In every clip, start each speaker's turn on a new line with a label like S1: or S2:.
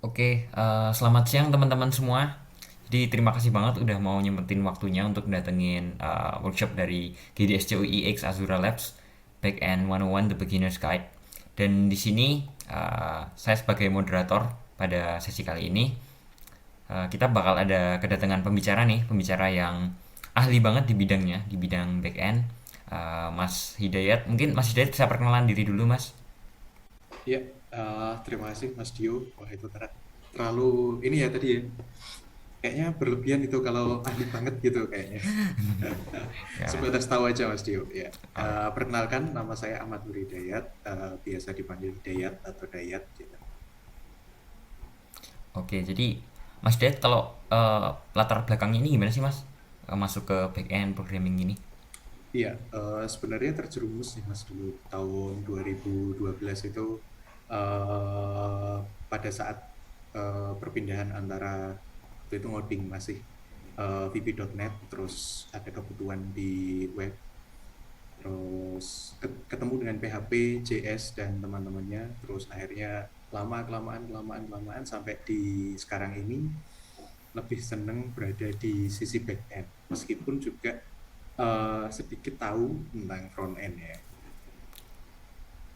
S1: Oke, selamat siang teman-teman semua. Jadi terima kasih banget udah mau nyempetin waktunya untuk datengin workshop dari GDSCOI X Azura Labs Backend 101 The Beginner's Guide. Dan di sini saya sebagai moderator pada sesi kali ini kita bakal ada kedatangan pembicara nih, pembicara yang ahli banget di bidangnya, di bidang backend. Mas Hidayat, mungkin Mas Hidayat bisa perkenalan diri dulu, Mas.
S2: Ya, terima kasih Mas Dio. Wah, itu terlalu ini ya tadi ya. Kayaknya berlebihan itu kalau ahli banget gitu kayaknya.
S1: Ya,
S2: Sebatas tahu aja Mas Dio. Ya,
S1: oh,
S2: perkenalkan nama saya Ahmad Nur Hidayat, biasa dipanggil Hidayat atau Dayat gitu.
S1: oke, jadi Mas Ded kalau latar belakangnya ini gimana sih Mas? Masuk ke back end programming ini?
S2: Iya, sebenarnya terjerumus sih Mas dulu tahun 2012 itu pada saat perpindahan antara waktu itu ngoding masih VB.NET, terus ada kebutuhan di web, terus ketemu dengan PHP, JS dan teman-temannya, terus akhirnya lama kelamaan kelamaan kelamaan sampai di sekarang ini lebih seneng berada di sisi back end, meskipun juga sedikit tahu tentang front end ya.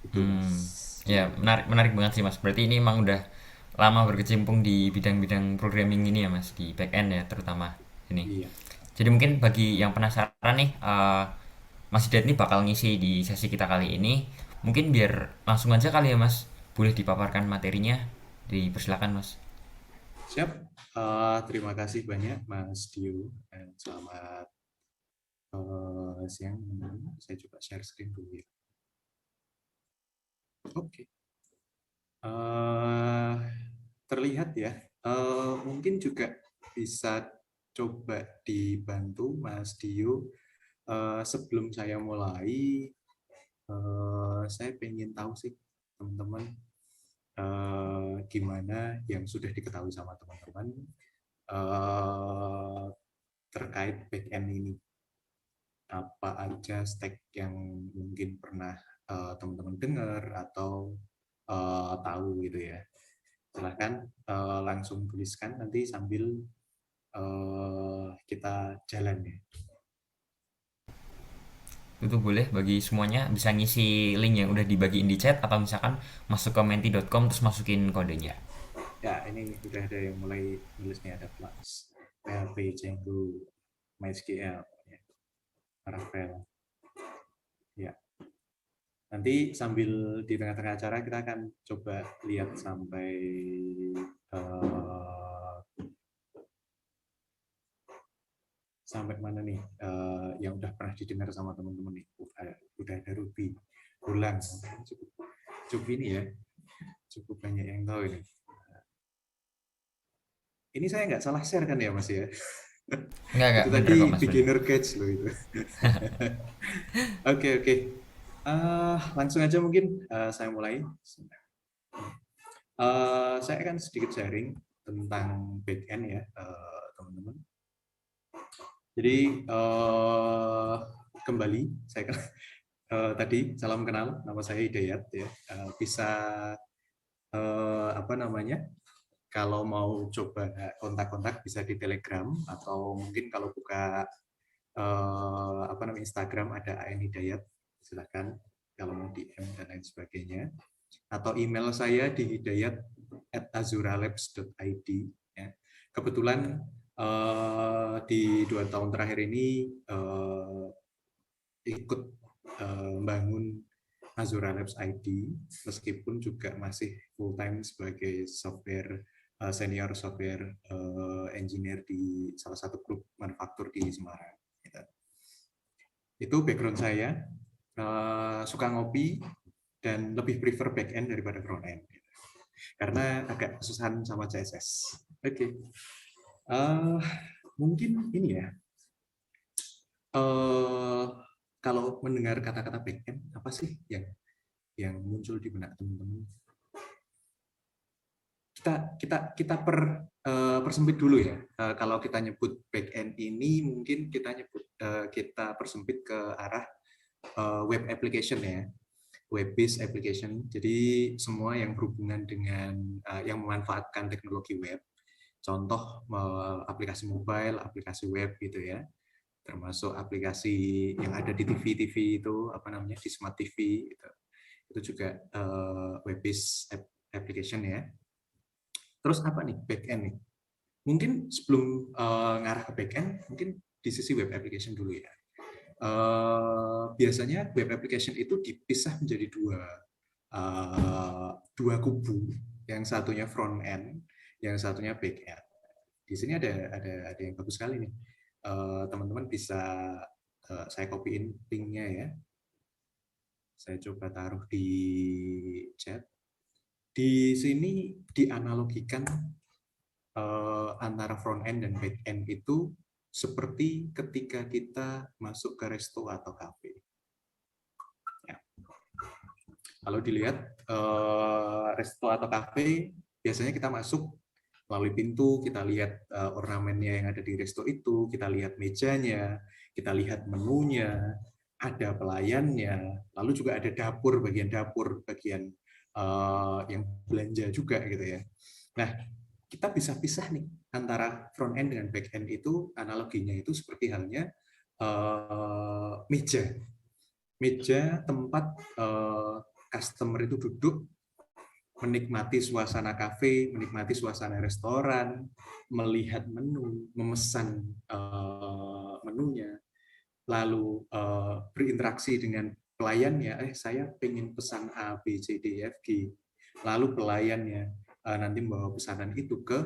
S2: Itu Mas
S1: Hmm, ya
S2: Dio.
S1: menarik menarik banget sih Mas. Berarti ini emang udah lama berkecimpung di bidang-bidang programming ini ya Mas, di back end ya terutama ini.
S2: Iya.
S1: Jadi mungkin bagi yang penasaran nih, Mas Ded ini bakal ngisi di sesi kita kali ini. Mungkin biar langsung aja kali ya Mas, boleh dipaparkan materinya. Dipersilakan Mas.
S2: Siap. Terima kasih banyak Mas Dio dan selamat siang teman-teman. Saya coba share screen dulu ya. Oke. Eh, Terlihat ya. Mungkin juga bisa coba dibantu Mas Dio. Sebelum saya mulai, saya pengen tahu sih teman-teman, gimana yang sudah diketahui sama teman-teman eh, terkait backend ini. Apa aja stack yang mungkin pernah teman-teman dengar atau tahu gitu ya. Silahkan langsung tuliskan nanti sambil kita jalan ya.
S1: Itu boleh bagi semuanya bisa ngisi link yang udah dibagiin di chat atau misalkan masuk ke menti.com terus masukin kodenya.
S2: Ya, ini udah ada yang mulai nulisnya, ada Flux, PHP, Django, MySQL, ya, Laravel. Ya, nanti sambil di tengah-tengah acara kita akan coba lihat sampai uh, sampai mana nih, yang udah pernah didengar sama teman-teman nih. Udah ada Ruby, Golang, cukup cukup ini ya, cukup banyak yang tahu ini. Ini saya nggak salah share kan ya Mas ya?
S1: Enggak,
S2: Itu
S1: bener
S2: tadi
S1: kok Mas, bener.
S2: beginner catch loh itu. Oke, oke. Langsung aja mungkin saya mulai. Saya akan sedikit sharing tentang backend ya, teman-teman. Jadi kembali saya tadi salam kenal, nama saya Hidayat ya. Bisa apa namanya? Kalau mau coba kontak-kontak bisa di Telegram, atau mungkin kalau buka apa namanya Instagram ada AN Hidayat, silakan kalau mau DM dan lain sebagainya, atau email saya di hidayat@azuralabs.id ya. Kebetulan di 2 tahun terakhir ini ikut membangun Azura Labs ID, meskipun juga masih full time sebagai senior software engineer di salah satu grup manufaktur di Semarang. Gitu. Itu background saya, suka ngopi dan lebih prefer back end daripada front end gitu. Karena agak kesusahan sama CSS. Oke, okay. Mungkin ini ya, uh, kalau mendengar kata-kata back end, apa sih yang muncul di benak teman-teman? Kita persempit dulu ya. Kalau kita nyebut back end ini, mungkin kita persempit ke arah web application ya. web-based application. Jadi semua yang berhubungan dengan yang memanfaatkan teknologi web. Contoh aplikasi mobile, aplikasi web gitu ya. Termasuk aplikasi yang ada di TV itu apa namanya di smart TV gitu. Itu juga web-based application ya. Terus apa nih backend nih? Mungkin sebelum ngarah ke backend, mungkin di sisi web application dulu ya. Biasanya web application itu dipisah menjadi dua kubu. Yang satunya front end, yang satunya back end. Di sini ada yang bagus sekali nih. Teman-teman bisa saya copyin linknya ya. Saya coba taruh di chat. Di sini dianalogikan antara front end dan back end itu seperti ketika kita masuk ke resto atau kafe. Ya. Kalau dilihat resto atau kafe, biasanya kita masuk melalui pintu, kita lihat ornamennya yang ada di resto itu, kita lihat mejanya, kita lihat menunya, ada pelayannya, lalu juga ada dapur, bagian yang belanja juga gitu ya. Nah, kita bisa pisah nih antara front end dengan back end itu analoginya itu seperti halnya meja tempat customer itu duduk menikmati suasana kafe, menikmati suasana restoran, melihat menu, memesan menunya, lalu berinteraksi dengan pelayannya, saya pengen pesan A, B, C, D, F, G, lalu pelayannya nanti membawa pesanan itu ke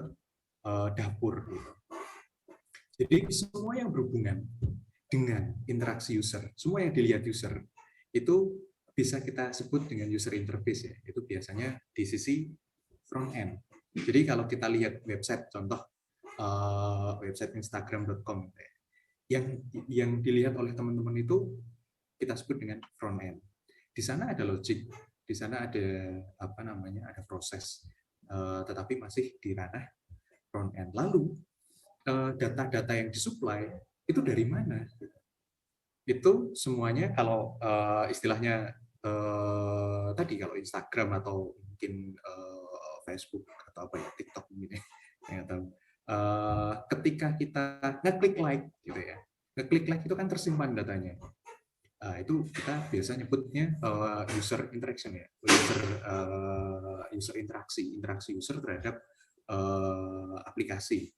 S2: dapur. Jadi semua yang berhubungan dengan interaksi user, semua yang dilihat user, itu bisa kita sebut dengan user interface ya. Itu biasanya di sisi front end. Jadi kalau kita lihat website, contoh website Instagram.com, yang dilihat oleh teman-teman itu kita sebut dengan front end. Di sana ada logic, di sana ada apa namanya, ada proses, tetapi masih di ranah front end. Lalu data-data yang disuplai itu dari mana? Itu semuanya kalau istilahnya tadi kalau Instagram atau mungkin Facebook atau apa ya TikTok mungkin ya, tahu. Ketika kita ngeklik like gitu ya, ngeklik like itu kan tersimpan datanya. Itu kita biasa nyebutnya user interaction ya, user interaksi user terhadap aplikasi.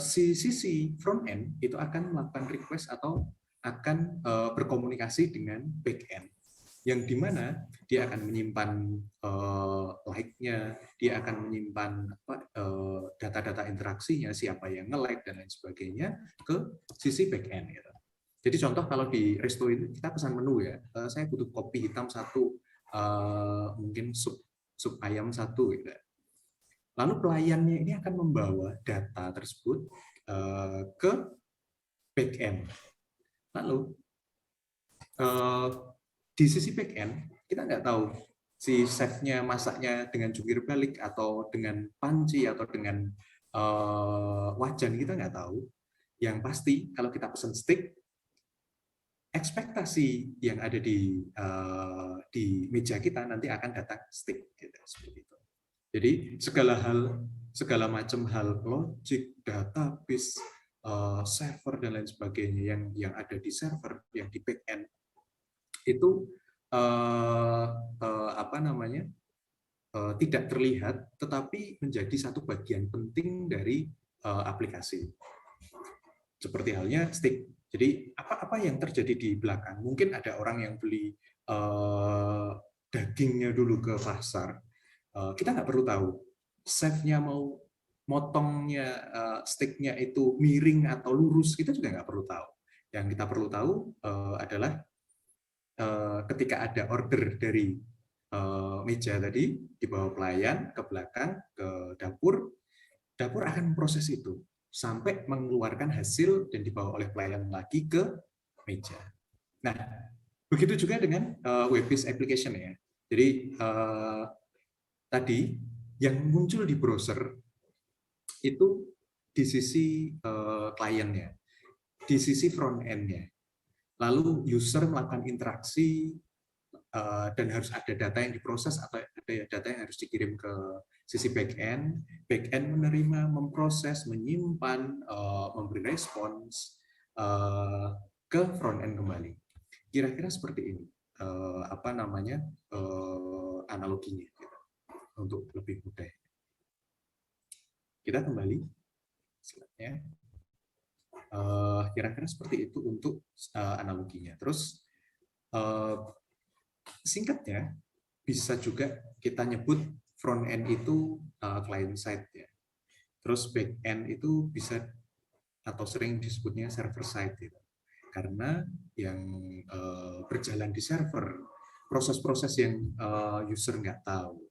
S2: Si sisi front end itu akan melakukan request atau akan berkomunikasi dengan back end, yang dimana dia akan menyimpan like-nya, dia akan menyimpan data-data interaksinya, siapa yang nge-like dan lain sebagainya ke sisi back end. Gitu. Jadi contoh kalau di resto ini kita pesan menu ya, saya butuh kopi hitam satu, mungkin sup ayam satu, gitu. Lalu pelayannya ini akan membawa data tersebut ke back end. Lalu di sisi back end kita nggak tahu si chefnya masaknya dengan jungkir balik atau dengan panci atau dengan wajan, kita nggak tahu. Yang pasti kalau kita pesan steak, ekspektasi yang ada di meja kita nanti akan datang steak, gitu, seperti itu. Jadi segala macam hal logik, database, server dan lain sebagainya yang ada di server, yang di back end itu apa namanya tidak terlihat, tetapi menjadi satu bagian penting dari aplikasi. Seperti halnya stick. Jadi apa yang terjadi di belakang? Mungkin ada orang yang beli dagingnya dulu ke pasar. Kita nggak perlu tahu chefnya mau motongnya steaknya itu miring atau lurus, kita juga nggak perlu tahu. Yang kita perlu tahu adalah ketika ada order dari meja tadi dibawa pelayan ke belakang ke dapur, dapur akan memproses itu sampai mengeluarkan hasil dan dibawa oleh pelayan lagi ke meja. Nah, begitu juga dengan web-based application ya. Jadi tadi yang muncul di browser itu di sisi kliennya, di sisi front end-nya. lalu user melakukan interaksi, dan harus ada data yang diproses atau ada data yang harus dikirim ke sisi back-end. Back-end menerima, memproses, menyimpan, memberi respons ke front-end kembali. Kira-kira seperti ini analoginya gitu, untuk lebih mudah. Kita kembali slide-nya. Kira-kira seperti itu untuk analoginya. Terus singkatnya bisa juga kita nyebut front end itu client side ya. Terus back end itu bisa atau sering disebutnya server side gitu. Karena yang berjalan di server, proses-proses yang user nggak tahu.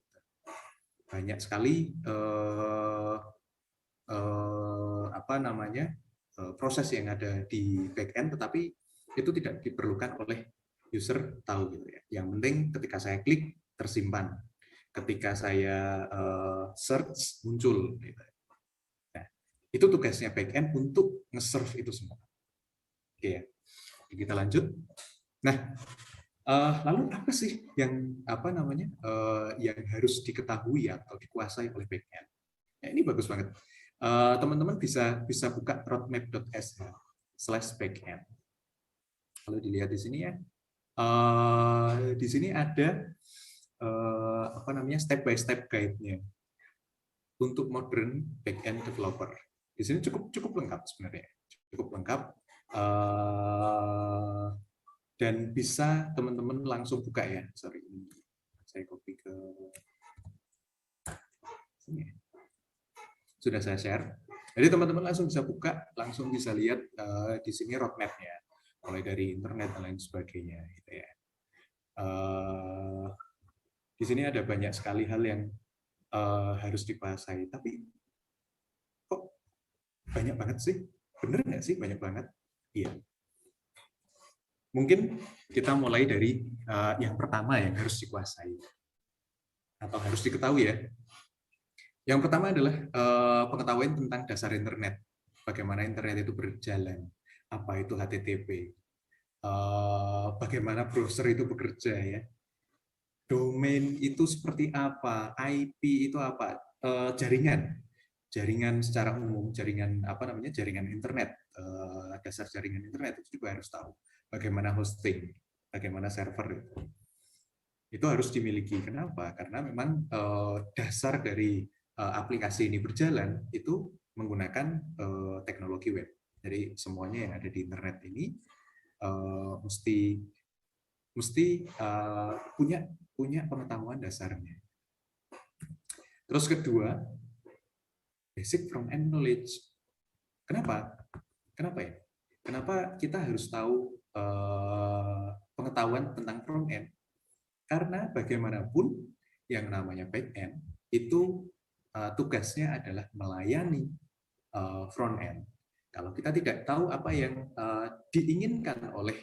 S2: Banyak sekali proses yang ada di back end, tetapi itu tidak diperlukan oleh user tahu gitu ya. Yang penting ketika saya klik tersimpan, ketika saya search muncul. Gitu. Nah, itu tugasnya back end untuk nge-serve itu semua. Oke ya, kita lanjut. Nah, lalu apa sih yang yang harus diketahui atau dikuasai oleh back end? Nah, ini bagus banget. Teman-teman bisa buka roadmap.sh/backend. Kalau dilihat di sini ya, di sini ada step by step guide-nya untuk modern backend developer. Di sini cukup lengkap sebenarnya, cukup lengkap, dan bisa teman-teman langsung buka ya. Sorry, saya copy ke sini. Sudah saya share. Jadi teman-teman langsung bisa buka, langsung bisa lihat di sini roadmap-nya, mulai dari internet dan lain sebagainya. Gitu ya. Di sini ada banyak sekali hal yang harus dikuasai, tapi kok banyak banget sih? Bener nggak sih banyak banget? Iya. Mungkin kita mulai dari yang pertama yang harus dikuasai atau harus diketahui ya. Yang pertama adalah pengetahuan tentang dasar internet. Bagaimana internet itu berjalan, apa itu HTTP, bagaimana browser itu bekerja ya, domain itu seperti apa, IP itu apa, jaringan secara umum, jaringan internet, dasar jaringan internet itu juga harus tahu. Bagaimana hosting, bagaimana server itu harus dimiliki. Kenapa? Karena memang dasar dari aplikasi ini berjalan itu menggunakan teknologi web. Jadi semuanya yang ada di internet ini mesti punya pengetahuan dasarnya. Terus kedua, basic front end knowledge. Kenapa? Kenapa ya? Kenapa kita harus tahu pengetahuan tentang front end? Karena bagaimanapun yang namanya back end itu tugasnya adalah melayani front end. Kalau kita tidak tahu apa yang diinginkan oleh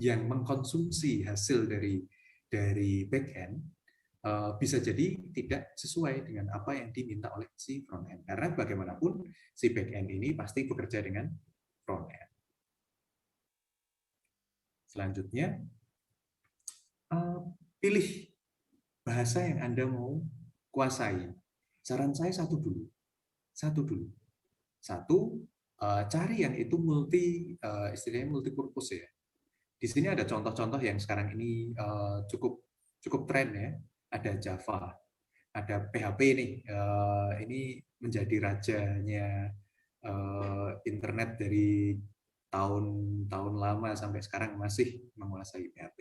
S2: yang mengkonsumsi hasil dari back end, bisa jadi tidak sesuai dengan apa yang diminta oleh si front end. Karena bagaimanapun si back end ini pasti bekerja dengan front end. Selanjutnya, pilih bahasa yang Anda mau kuasai. Saran saya satu dulu. Cari yang itu istilahnya multi purpose ya. Di sini ada contoh-contoh yang sekarang ini cukup tren ya. Ada Java, ada PHP nih. Ini menjadi rajanya internet dari tahun lama sampai sekarang masih menguasai PHP.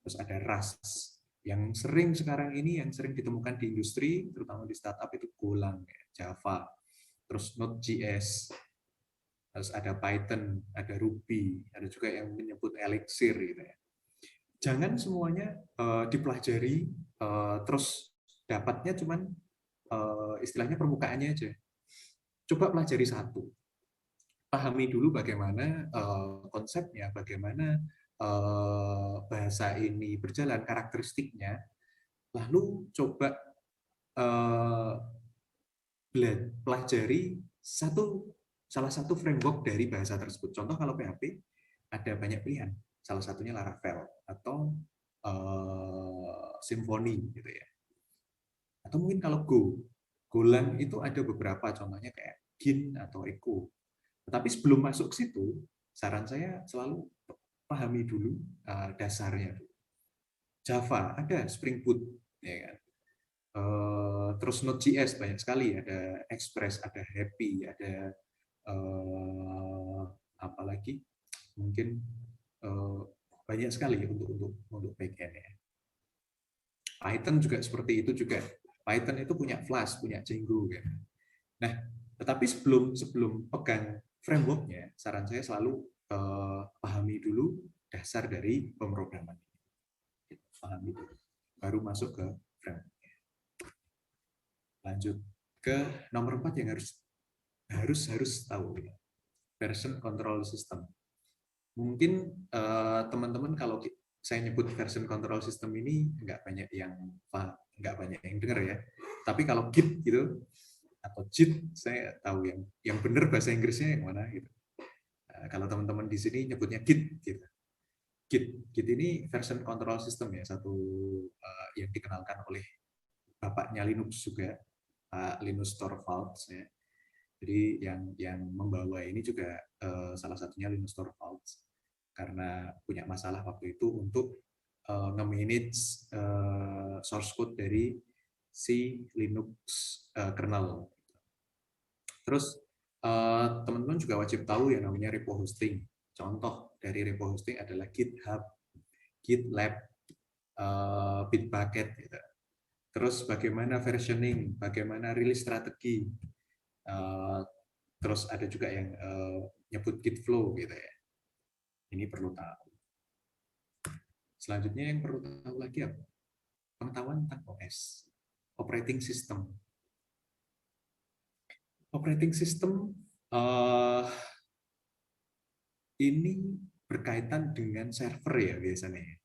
S2: Terus ada Rust yang sering ditemukan di industri, terutama di startup itu Golang, Java, terus Node.js, terus ada Python, ada Ruby, ada juga yang menyebut Elixir gitu ya. Jangan semuanya dipelajari terus dapatnya cuman istilahnya permukaannya aja. Coba pelajari satu. Pahami dulu bagaimana konsepnya, bagaimana bahasa ini berjalan, karakteristiknya. Lalu coba pelajari satu salah satu framework dari bahasa tersebut. Contoh kalau PHP ada banyak pilihan. Salah satunya Laravel atau Symfony gitu ya. Atau mungkin kalau Golang itu ada beberapa contohnya kayak Gin atau Echo. Tetapi sebelum masuk ke situ, saran saya selalu pahami dulu dasarnya. Java ada Spring Boot, ya kan? Terus Node.js banyak sekali, ada Express, ada Happy, ada apa lagi? Mungkin banyak sekali untuk backend ya. Python juga seperti itu juga. Python itu punya Flask, punya Django kan. Nah, tetapi sebelum sebelum pegang frameworknya, saran saya selalu pahami dulu dasar dari pemrograman. Pahami dulu, baru masuk ke framework. Lanjut ke nomor 4 yang harus tahu ya. Version control system. Mungkin teman-teman kalau saya nyebut version control system ini nggak banyak yang dengar ya. Tapi kalau Git gitu atau JIT saya tahu yang benar bahasa Inggrisnya yang mana gitu. Kalau teman-teman di sini nyebutnya Git gitu. Git ini version control system ya, satu yang dikenalkan oleh bapaknya Linux juga, Pak Linus Torvalds ya. Jadi yang membawa ini juga salah satunya Linus Torvalds karena punya masalah waktu itu untuk nge-manage source code dari si Linux kernel. Terus teman-teman juga wajib tahu yang namanya repo hosting. Contoh dari repo hosting adalah GitHub, GitLab, Bitbucket. Gitu. Terus bagaimana versioning, bagaimana release strategi. Terus ada juga yang nyebut Git flow gitu ya. Ini perlu tahu. Selanjutnya yang perlu tahu lagi apa? Pengetahuan tentang OS, operating system. Operating system ini berkaitan dengan server ya biasanya.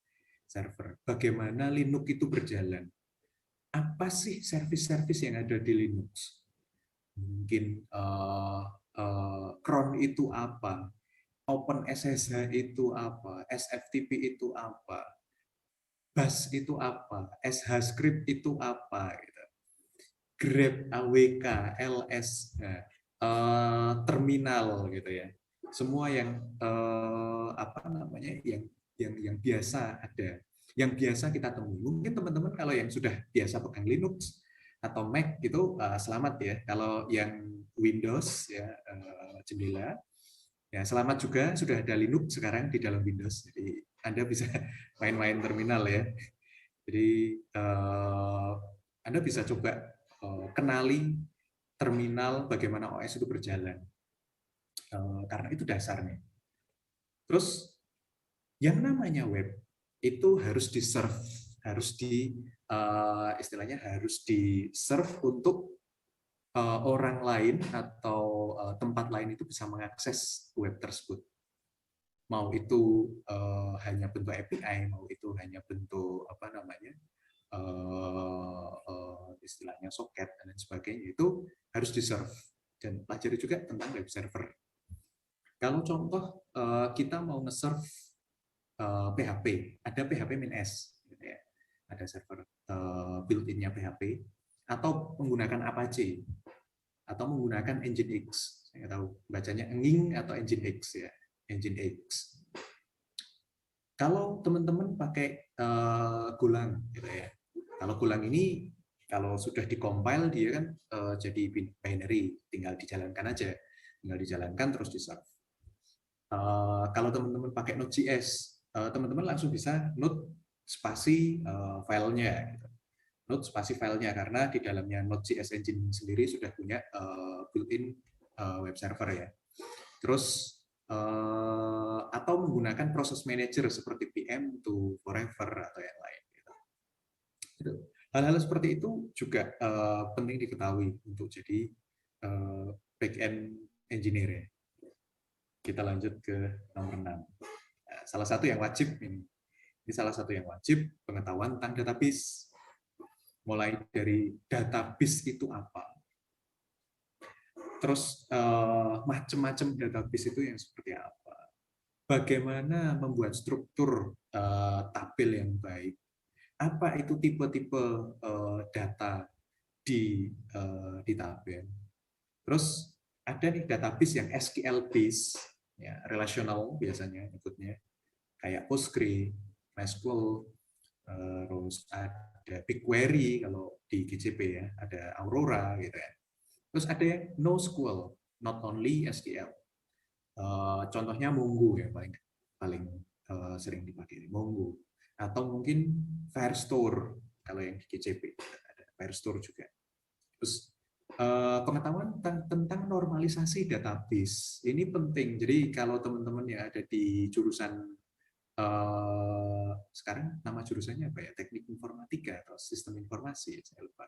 S2: Server. Bagaimana Linux itu berjalan? Apa sih service-service yang ada di Linux? Mungkin cron itu apa? OpenSSH itu apa? SFTP itu apa? Bash itu apa? SH script itu apa? Gitu. Grep, AWK, LS, terminal gitu ya. Semua yang apa namanya yang biasa ada, yang biasa kita temui. Mungkin teman-teman kalau yang sudah biasa pegang Linux atau Mac itu selamat ya. Kalau yang Windows ya jendela ya selamat juga sudah ada Linux sekarang di dalam Windows. Jadi Anda bisa main-main terminal ya. Jadi Anda bisa coba kenali terminal bagaimana OS itu berjalan. Karena itu dasarnya. Terus yang namanya web itu harus di-serve, harus istilahnya harus di-serve untuk orang lain atau tempat lain itu bisa mengakses web tersebut. Mau itu hanya bentuk API, mau itu hanya bentuk apa namanya istilahnya soket dan lain sebagainya, itu harus di-serve dan pelajari juga tentang web server. Kalau contoh kita mau nge-serve PHP, ada PHP-S, gitu ya. Ada server built-in-nya PHP, atau menggunakan Apache, atau menggunakan Nginx. Saya nggak tahu bacanya Nging atau Nginx ya, Nginx. Kalau teman-teman pakai Golang, gitu ya. Kalau Golang ini kalau sudah dikompil dia kan jadi binary, tinggal dijalankan aja, tinggal dijalankan terus di-serve. Kalau teman-teman pakai Node.js, teman-teman langsung bisa node spasi filenya, gitu. Node spasi filenya karena di dalamnya Node.js engine sendiri sudah punya built-in web server ya. Terus atau menggunakan proses manager seperti PM to Forever atau yang lain. Gitu. Hal-hal seperti itu juga penting diketahui untuk jadi back-end engineer ya. Kita lanjut ke nomor 6. Nah, salah satu yang wajib ini salah satu yang wajib pengetahuan tentang database. Mulai dari database itu apa? Terus macam-macam database itu yang seperti apa? Bagaimana membuat struktur tabel yang baik? Apa itu tipe-tipe data di tabel? Terus ada nih database yang SQL base, ya, relational biasanya ikutnya, kayak Postgre, MySQL, terus ada BigQuery kalau di GCP ya, ada Aurora gitu ya. Terus ada yang NoSQL, not only SQL. Contohnya Mongo ya paling paling sering dipakai Mongo, atau mungkin Firestore kalau yang di GCP ada Firestore juga. Terus pengetahuan tentang normalisasi database ini penting. Jadi kalau teman-teman yang ada di jurusan sekarang nama jurusannya apa ya? Teknik Informatika atau Sistem Informasi, saya lupa.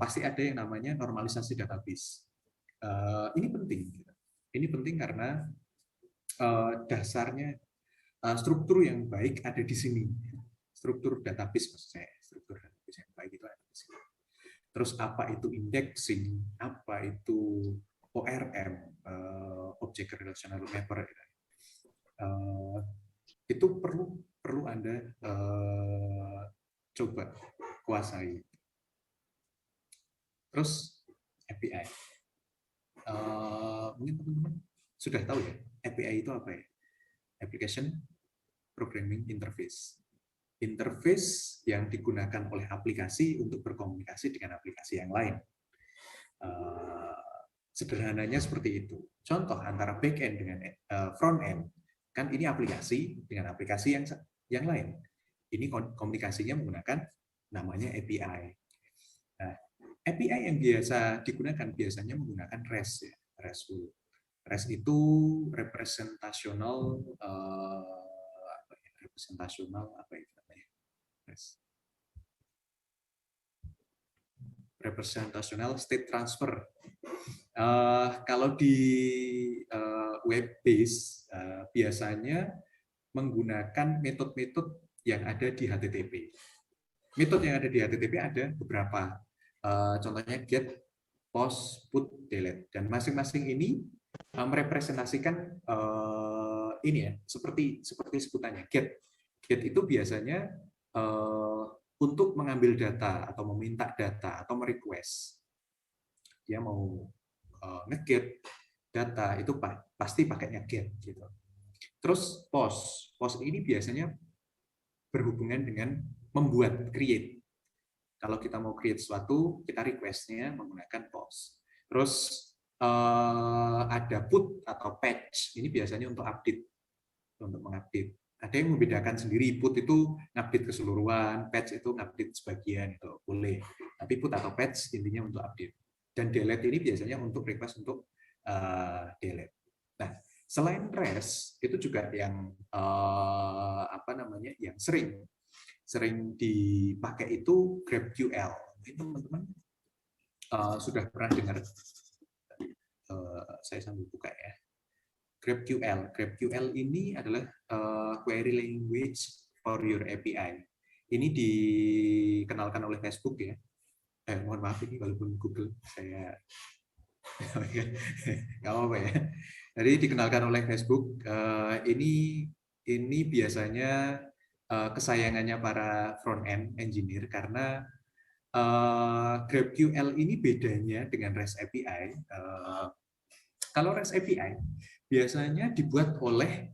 S2: Pasti ada yang namanya normalisasi database. Ini penting. Ini penting karena dasarnya struktur yang baik ada di sini. Struktur database maksud saya. Struktur database yang baik itu ada di sini. Terus apa itu indexing, apa itu ORM, Object Relational Mapper, itu perlu Anda coba kuasai. Terus API, mungkin teman-teman sudah tahu ya, API itu apa ya? Application Programming Interface. Interface yang digunakan oleh aplikasi untuk berkomunikasi dengan aplikasi yang lain. Sederhananya seperti itu. Contoh antara back-end dengan front-end, kan ini aplikasi dengan aplikasi yang lain. Ini komunikasinya menggunakan namanya API. Nah, API yang biasa digunakan biasanya menggunakan REST, ya, RESTful. REST itu representational apa itu namanya? REST. Representational state transfer. Kalau di web base biasanya menggunakan metode-metode yang ada di HTTP. Metode yang ada di HTTP ada beberapa. Contohnya get, post, put, delete. Dan masing-masing ini merepresentasikan ini ya, seperti sebutannya get. Get itu biasanya untuk mengambil data atau meminta data atau merequest. Dia mau nge-get data itu pasti pakainya get gitu. Terus post. Post ini biasanya berhubungan dengan membuat, create. Kalau kita mau create sesuatu, kita request-nya menggunakan post. Terus ada put atau patch. Ini biasanya untuk update, untuk mengupdate. Ada yang membedakan sendiri, put itu ngupdate keseluruhan, patch itu ngupdate sebagian, itu boleh. Tapi put atau patch intinya untuk update. Dan delete ini biasanya untuk request untuk delete. Nah, selain REST itu juga yang yang sering dipakai itu GraphQL. Ini teman-teman sudah pernah dengar? Saya sambil buka ya. GraphQL. GraphQL ini adalah query language for your API. Ini dikenalkan oleh Facebook ya. Mohon maaf ini walaupun Google saya nggak apa-apa ya. Jadi dikenalkan oleh Facebook. Ini biasanya kesayangannya para front-end engineer karena GraphQL ini bedanya dengan REST API. Kalau REST API biasanya dibuat oleh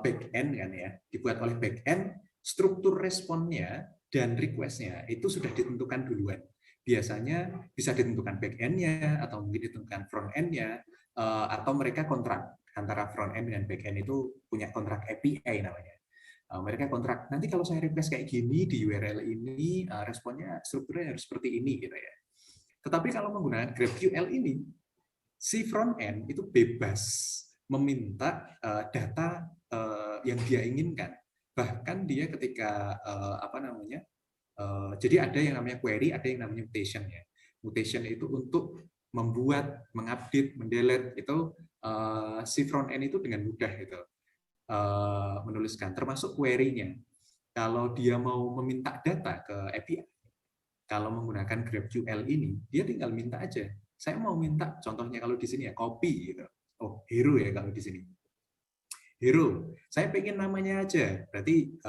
S2: back-end kan ya, dibuat oleh back-end, struktur responnya dan request-nya itu sudah ditentukan duluan. Biasanya bisa ditentukan back-end-nya atau mungkin ditentukan front-end-nya, atau mereka kontrak antara front-end dan back-end itu punya kontrak API namanya. Mereka kontrak, nanti kalau saya request kayak gini di URL ini, responnya strukturnya harus seperti ini gitu ya. Tetapi kalau menggunakan GraphQL ini, si front end itu bebas meminta data yang dia inginkan. Bahkan dia ketika jadi ada yang namanya query, ada yang namanya mutation ya. Mutation itu untuk membuat, mengupdate, mendelete itu si front end itu dengan mudah gitu menuliskan, termasuk query-nya. Kalau dia mau meminta data ke API, kalau menggunakan GraphQL ini, dia tinggal minta aja Saya mau minta contohnya kalau di sini ya kopi gitu. Oh, hero ya kalau di sini. Hero. Saya pengen namanya aja. Berarti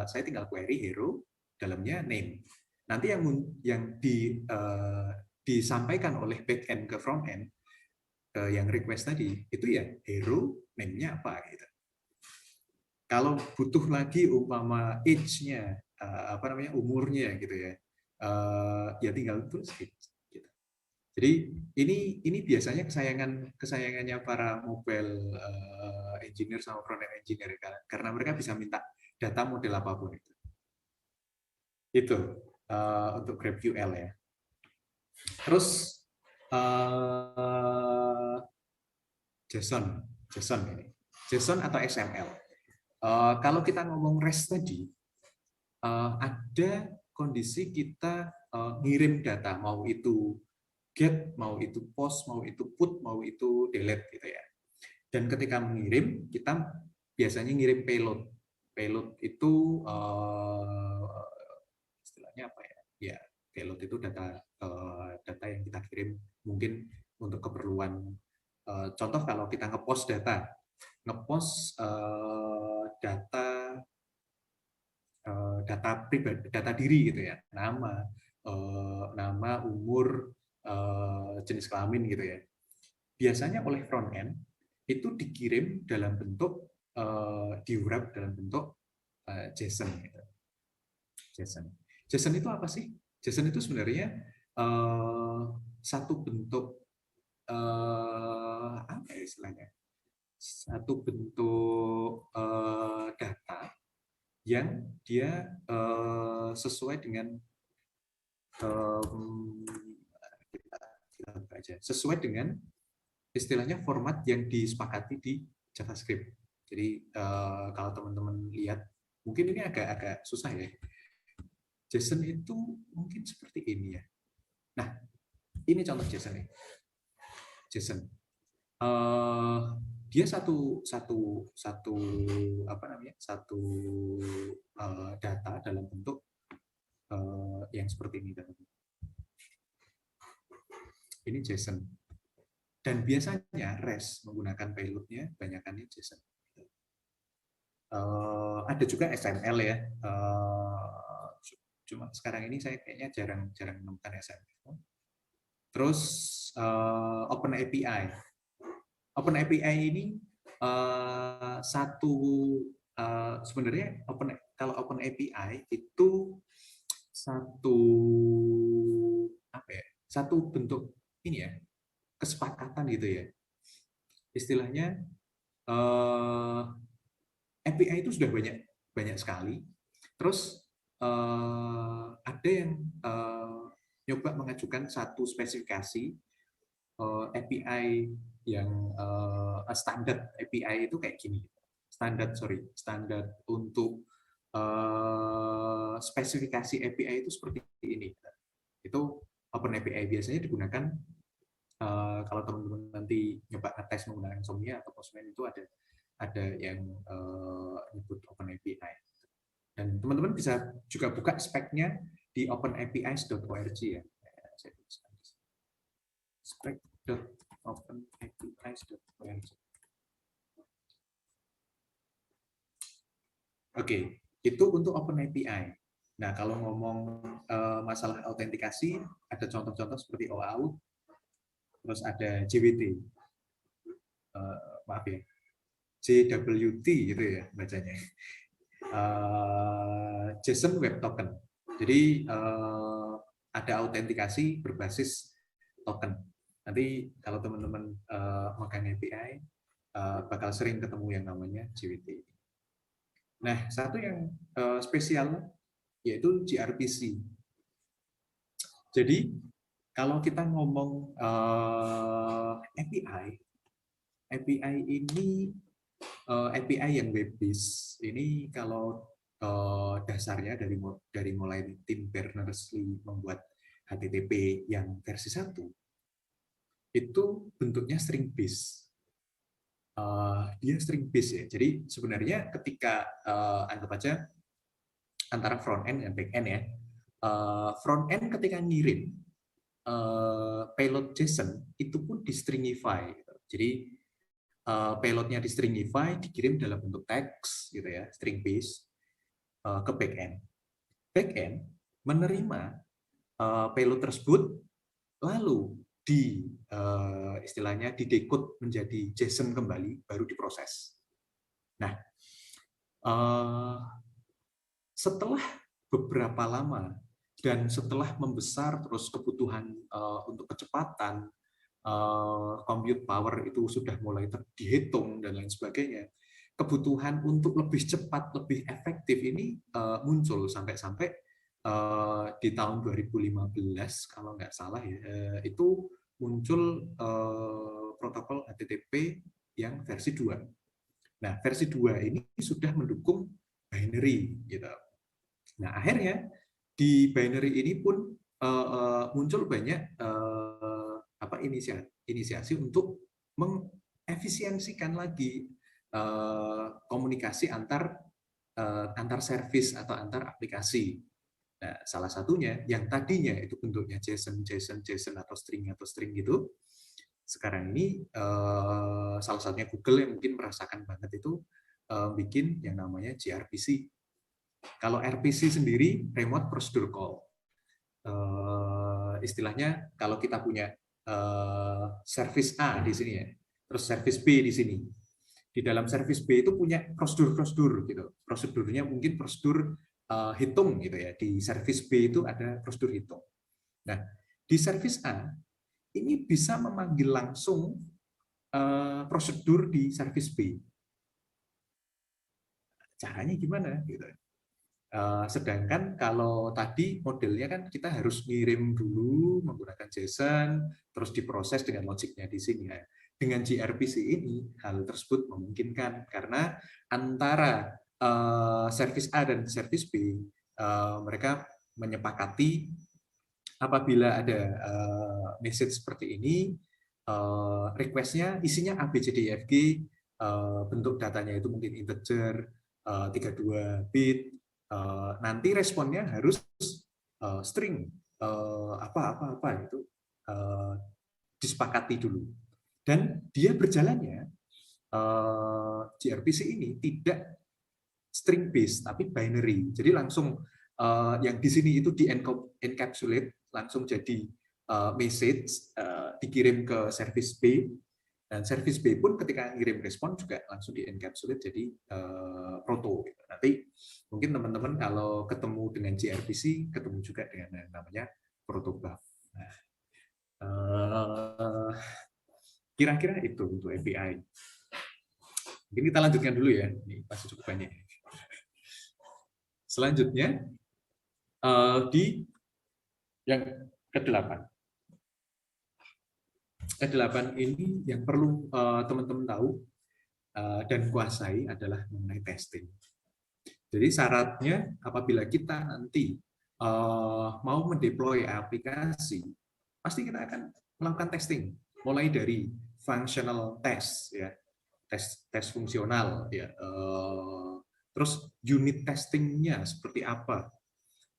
S2: saya tinggal query hero, dalamnya name. Nanti yang disampaikan oleh backend ke frontend yang request tadi itu ya hero, name-nya apa gitu. Kalau butuh lagi umpama age-nya, apa namanya umurnya gitu ya, ya tinggal tulis age. Gitu. Jadi ini biasanya kesayangannya para mobile engineer sama front end engineer karena mereka bisa minta data model apapun itu. Itu untuk GraphQL ya. Terus uh, JSON, JSON ini, JSON atau XML. Kalau kita ngomong REST tadi, ada kondisi kita ngirim data, mau itu get, mau itu post, mau itu put, mau itu delete gitu ya. Dan ketika mengirim, kita biasanya ngirim payload. Payload itu istilahnya apa ya? Ya, payload itu data yang kita kirim mungkin untuk keperluan contoh kalau kita ngepost data, ngepost data pribadi, data diri gitu ya, nama, umur, jenis kelamin gitu ya. Biasanya oleh front end itu dikirim dalam bentuk diwrap dalam bentuk JSON gitu. JSON. JSON itu apa sih? JSON itu sebenarnya satu bentuk apa ya istilahnya? Satu bentuk data yang dia sesuai dengan kita buka aja, sesuai dengan istilahnya format yang disepakati di JavaScript. Jadi kalau teman-teman lihat, mungkin ini agak susah ya. JSON itu mungkin seperti ini ya. Nah, ini contoh JSON nih. JSON. Dia satu apa namanya? Satu data dalam bentuk yang seperti ini. Ini JSON. Dan biasanya REST menggunakan payloadnya banyakannya JSON. Ada juga XML ya. Cuma sekarang ini saya kayaknya jarang menemukan XML. Terus Open API. Open API ini sebenarnya kalau Open API itu satu apa ya? Satu bentuk ini ya kesepakatan gitu ya. Istilahnya API itu sudah banyak sekali. Terus ada yang nyoba mengajukan satu spesifikasi API yang standar API itu kayak gini. Standar untuk spesifikasi API itu seperti ini. Itu Open API biasanya digunakan kalau teman-teman nanti nyoba ngetes menggunakan Insomnia atau Postman itu ada yang nyebut Open API. Dan teman-teman bisa juga buka speknya di openapis.org ya. Saya tuliskan spec.openapis.org. Oke, itu untuk Open API. Nah, kalau ngomong masalah autentikasi, ada contoh-contoh seperti OAuth, terus ada JWT, maaf ya, JWT gitu ya bacanya. JSON Web Token. Jadi ada autentikasi berbasis token. Nanti kalau teman-teman makan API, bakal sering ketemu yang namanya JWT. Nah, satu yang spesial yaitu gRPC. Jadi kalau kita ngomong API ini API yang web based ini kalau dasarnya dari mulai Tim Berners-Lee membuat HTTP yang versi 1 itu bentuknya string based. Dia string based ya. Jadi sebenarnya ketika anggap aja antara front end dan back end ya. Front end ketika ngirim payload JSON itu pun di-stringify. Gitu. Jadi payloadnya di-stringify, dikirim dalam bentuk teks, gitu ya, string base ke backend. Backend menerima payload tersebut, lalu istilahnya didekode menjadi JSON kembali, baru diproses. Nah, setelah beberapa lama dan setelah membesar terus kebutuhan untuk kecepatan, compute power itu sudah mulai dihitung dan lain sebagainya, kebutuhan untuk lebih cepat, lebih efektif ini muncul sampai-sampai di tahun 2015 kalau nggak salah ya, itu muncul protokol HTTP yang versi 2. Nah, versi 2 ini sudah mendukung binary gitu. Nah, akhirnya di binary ini pun muncul banyak inisiasi untuk mengefisiensikan lagi komunikasi antar service atau antar aplikasi. Nah, salah satunya yang tadinya itu bentuknya JSON atau string gitu, sekarang ini salah satunya Google yang mungkin merasakan banget itu bikin yang namanya gRPC. Kalau RPC sendiri, Remote Procedure Call. Istilahnya kalau kita punya service A di sini ya, terus service B di sini. Di dalam service B itu punya prosedur-prosedur gitu. Prosedurnya mungkin prosedur hitung gitu ya. Di service B itu ada prosedur hitung. Nah, di service A ini bisa memanggil langsung prosedur di service B. Caranya gimana gitu. Sedangkan kalau tadi modelnya kan kita harus ngirim dulu menggunakan JSON, terus diproses dengan logiknya di sini. Ya. Dengan gRPC ini, hal tersebut memungkinkan karena antara service A dan service B, mereka menyepakati apabila ada message seperti ini, request-nya isinya A, B, C, D, E, F, G, bentuk datanya itu mungkin integer, 32 bit, nanti responnya harus string apa itu disepakati dulu, dan dia berjalannya gRPC ini tidak string based tapi binary, jadi langsung yang di sini itu di encapsulate langsung jadi message dikirim ke service B. Dan service B pun ketika ngirim respon juga langsung di-encapsulate jadi proto. Gitu. Nanti mungkin teman-teman kalau ketemu dengan gRPC, ketemu juga dengan yang namanya protobuf. Nah, kira-kira itu untuk API. Mungkin kita lanjutkan dulu ya, ini masih cukup banyak. Selanjutnya, di yang ke-8. Ke-8 ini yang perlu teman-teman tahu dan kuasai adalah mengenai testing. Jadi syaratnya apabila kita nanti mau mendeploy aplikasi, pasti kita akan melakukan testing, mulai dari functional test, ya, tes fungsional, ya, terus unit testingnya seperti apa,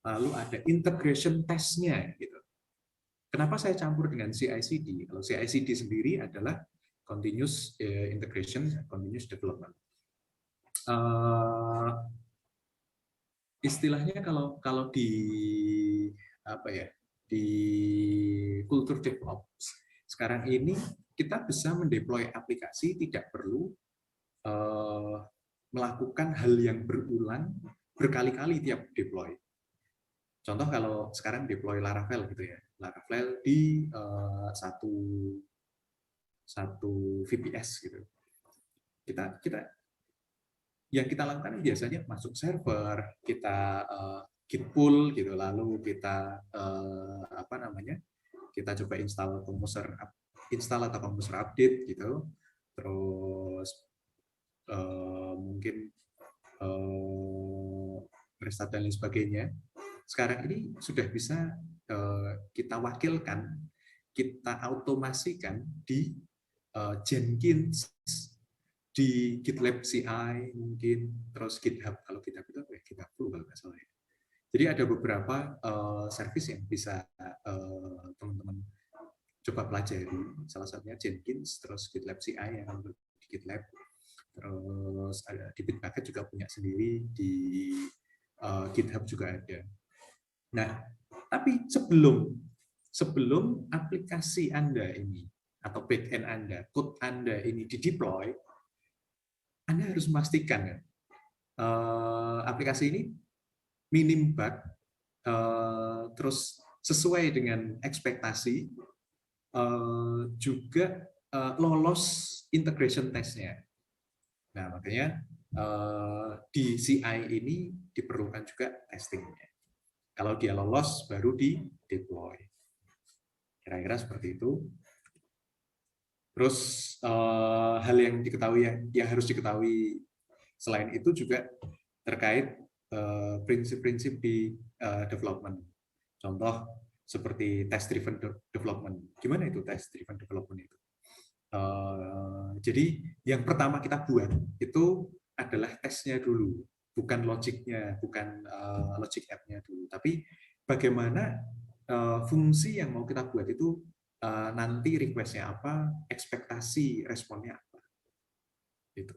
S2: lalu ada integration testnya, gitu. Kenapa saya campur dengan CI/CD? Kalau CI/CD sendiri adalah continuous integration, continuous development. Istilahnya kalau di apa ya, di kultur DevOps sekarang ini kita bisa mendeploy aplikasi tidak perlu melakukan hal yang berulang berkali-kali tiap deploy. Contoh kalau sekarang deploy Laravel gitu ya, Laravel di satu VPS gitu. Kita yang kita lakukan biasanya masuk server, kita git pull gitu, lalu kita kita coba install atau composer update gitu, terus mungkin restart dan lain sebagainya. Sekarang ini sudah bisa kita wakilkan, kita automasikan di Jenkins, di GitLab CI mungkin, terus GitHub, kalau GitHub itu GitHub kalau nggak salah ya. Jadi ada beberapa service yang bisa teman-teman coba pelajari, salah satunya Jenkins, terus GitLab CI yang di GitLab, terus ada di Bitbucket juga punya sendiri, di GitHub juga ada. Nah, tapi sebelum aplikasi Anda ini atau backend Anda, code Anda ini dideploy, Anda harus memastikan ya, aplikasi ini minim bug, terus sesuai dengan ekspektasi, juga lolos integration test-nya. Nah, makanya di CI ini diperlukan juga testingnya. Kalau dia lolos, baru di deploy. Kira-kira seperti itu. Terus hal yang diketahui yang harus diketahui selain itu juga terkait prinsip-prinsip di development. Contoh seperti test driven development. Gimana itu test driven development itu? Jadi yang pertama kita buat itu adalah tesnya dulu, bukan logiknya, bukan logic app-nya dulu, tapi bagaimana fungsi yang mau kita buat itu nanti request-nya apa, ekspektasi responnya apa. Gitu.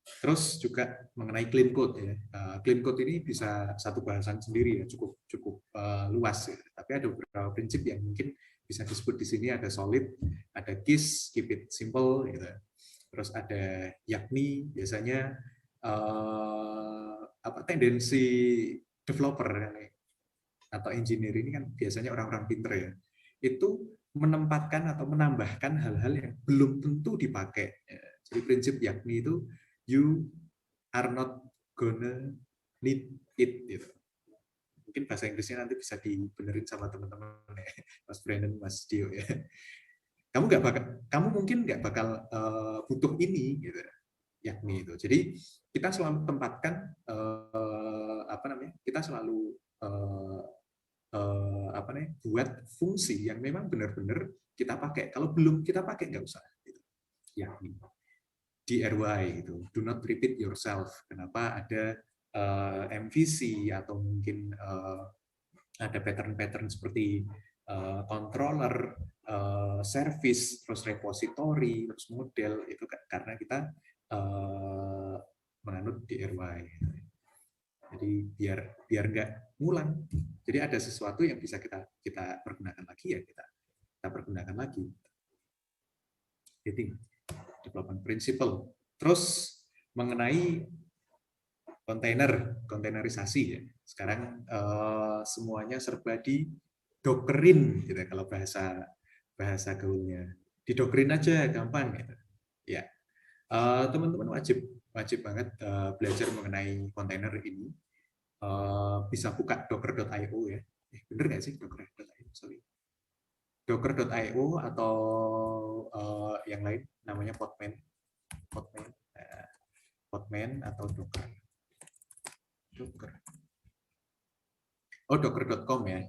S2: Terus juga mengenai clean code ya. Clean code ini bisa satu bahasan sendiri ya, cukup luas ya. Tapi ada beberapa prinsip yang mungkin bisa disebut di sini, ada solid, ada KISS, keep it simple gitu. Terus ada yakni, biasanya tendensi developer atau engineer ini kan biasanya orang-orang pinter ya. Itu menempatkan atau menambahkan hal-hal yang belum tentu dipakai. Jadi prinsip yakni itu you are not gonna need it gitu. Mungkin bahasa Inggrisnya nanti bisa dibenerin sama teman-teman ya, Mas Brandon, Mas Dio ya. Kamu mungkin nggak bakal butuh ini gitu, yakni itu. Jadi kita selalu tempatkan kita selalu buat fungsi yang memang benar-benar kita pakai. Kalau belum kita pakai nggak usah. Gitu. Yakni. DRY itu, do not repeat yourself. Kenapa ada MVC atau mungkin ada pattern-pattern seperti controller, service, terus repository, terus model itu karena kita menganut DRY. Jadi biar nggak ngulang. Jadi ada sesuatu yang bisa kita pergunakan lagi ya kita pergunakan lagi. Jadi development principle. Terus mengenai kontainerisasi ya. Sekarang semuanya serba di dockerin gitu kalau bahasa gaulnya. Di dockerin aja gampang gitu. Ya. Teman-teman wajib banget belajar mengenai kontainer ini. Bisa buka docker.io ya. Bener nggak sih docker.io? Sorry. Docker.io atau yang lain namanya Podman atau Docker. Oh, docker.com ya.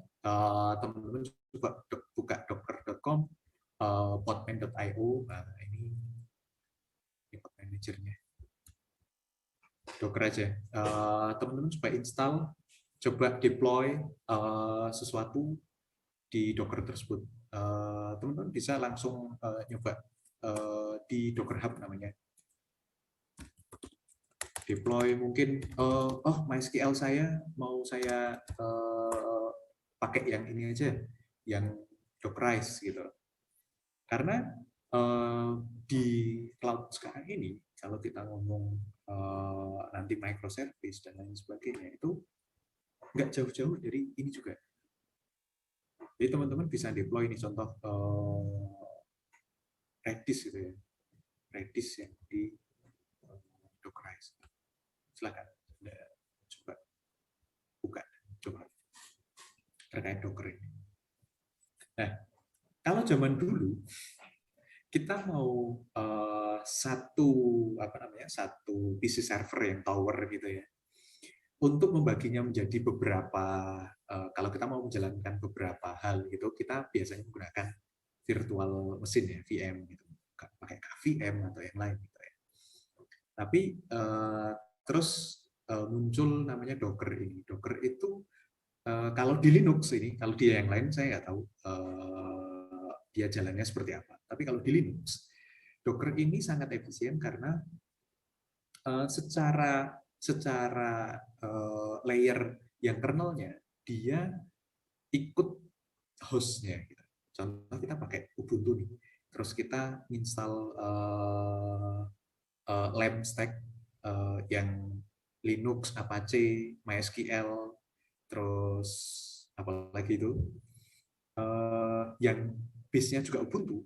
S2: Teman-teman coba buka docker.com, podman.io. Nah, ini pod manajernya. Docker aja. Teman-teman coba install, coba deploy sesuatu di Docker tersebut. Teman-teman bisa langsung nyoba di Docker Hub namanya. Deploy mungkin, MySQL saya mau saya pakai yang ini aja, yang Dockerize gitu. Karena di cloud sekarang ini, kalau kita ngomong nanti microservice dan lain sebagainya, itu nggak jauh-jauh dari ini juga. Jadi teman-teman bisa deploy ini contoh Redis gitu ya, Redis yang di Dockerize. Silakan coba buka, coba terkait Docker ini. Nah, kalau zaman dulu kita mau satu PC server yang tower gitu ya, untuk membaginya menjadi beberapa, kalau kita mau menjalankan beberapa hal gitu, kita biasanya menggunakan virtual mesin ya, VM gitu, pakai KVM atau yang lain gitu ya. Tapi terus muncul namanya Docker ini. Docker itu kalau di Linux ini, kalau di yang lain saya nggak tahu dia jalannya seperti apa. Tapi kalau di Linux, Docker ini sangat efisien karena secara secara layer yang kernelnya dia ikut hostnya. Gitu. Contoh kita pakai Ubuntu nih, terus kita install lab stack yang Linux, Apache, MySQL, terus apalagi itu yang base-nya juga Ubuntu,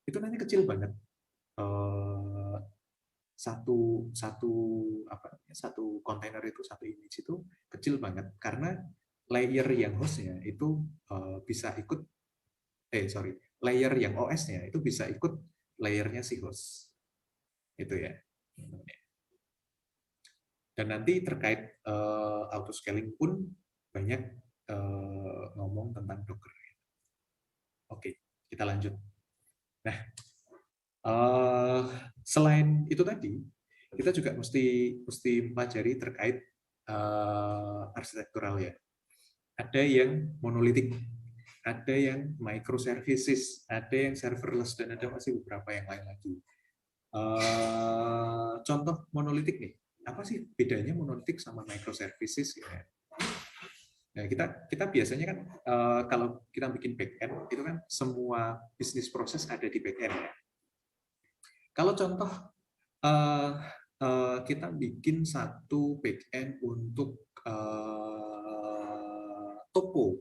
S2: itu nanti kecil banget. Eh, satu satu apa satu kontainer itu satu image itu kecil banget karena layer yang hostnya itu bisa ikut sorry layer yang OS-nya itu bisa ikut layernya si host itu ya. Dan nanti terkait auto scaling pun banyak ngomong tentang Docker. Oke, kita lanjut. Nah, selain itu tadi, kita juga mesti pelajari terkait arsitektural ya. Ada yang monolitik, ada yang microservices, ada yang serverless, dan ada masih beberapa yang lain lagi. Contoh monolitik nih, apa sih bedanya monolitik sama microservices ya? Nah, kita biasanya kan kalau kita bikin backend itu kan semua bisnis proses ada di backend ya. Kalau contoh kita bikin satu backend untuk toko,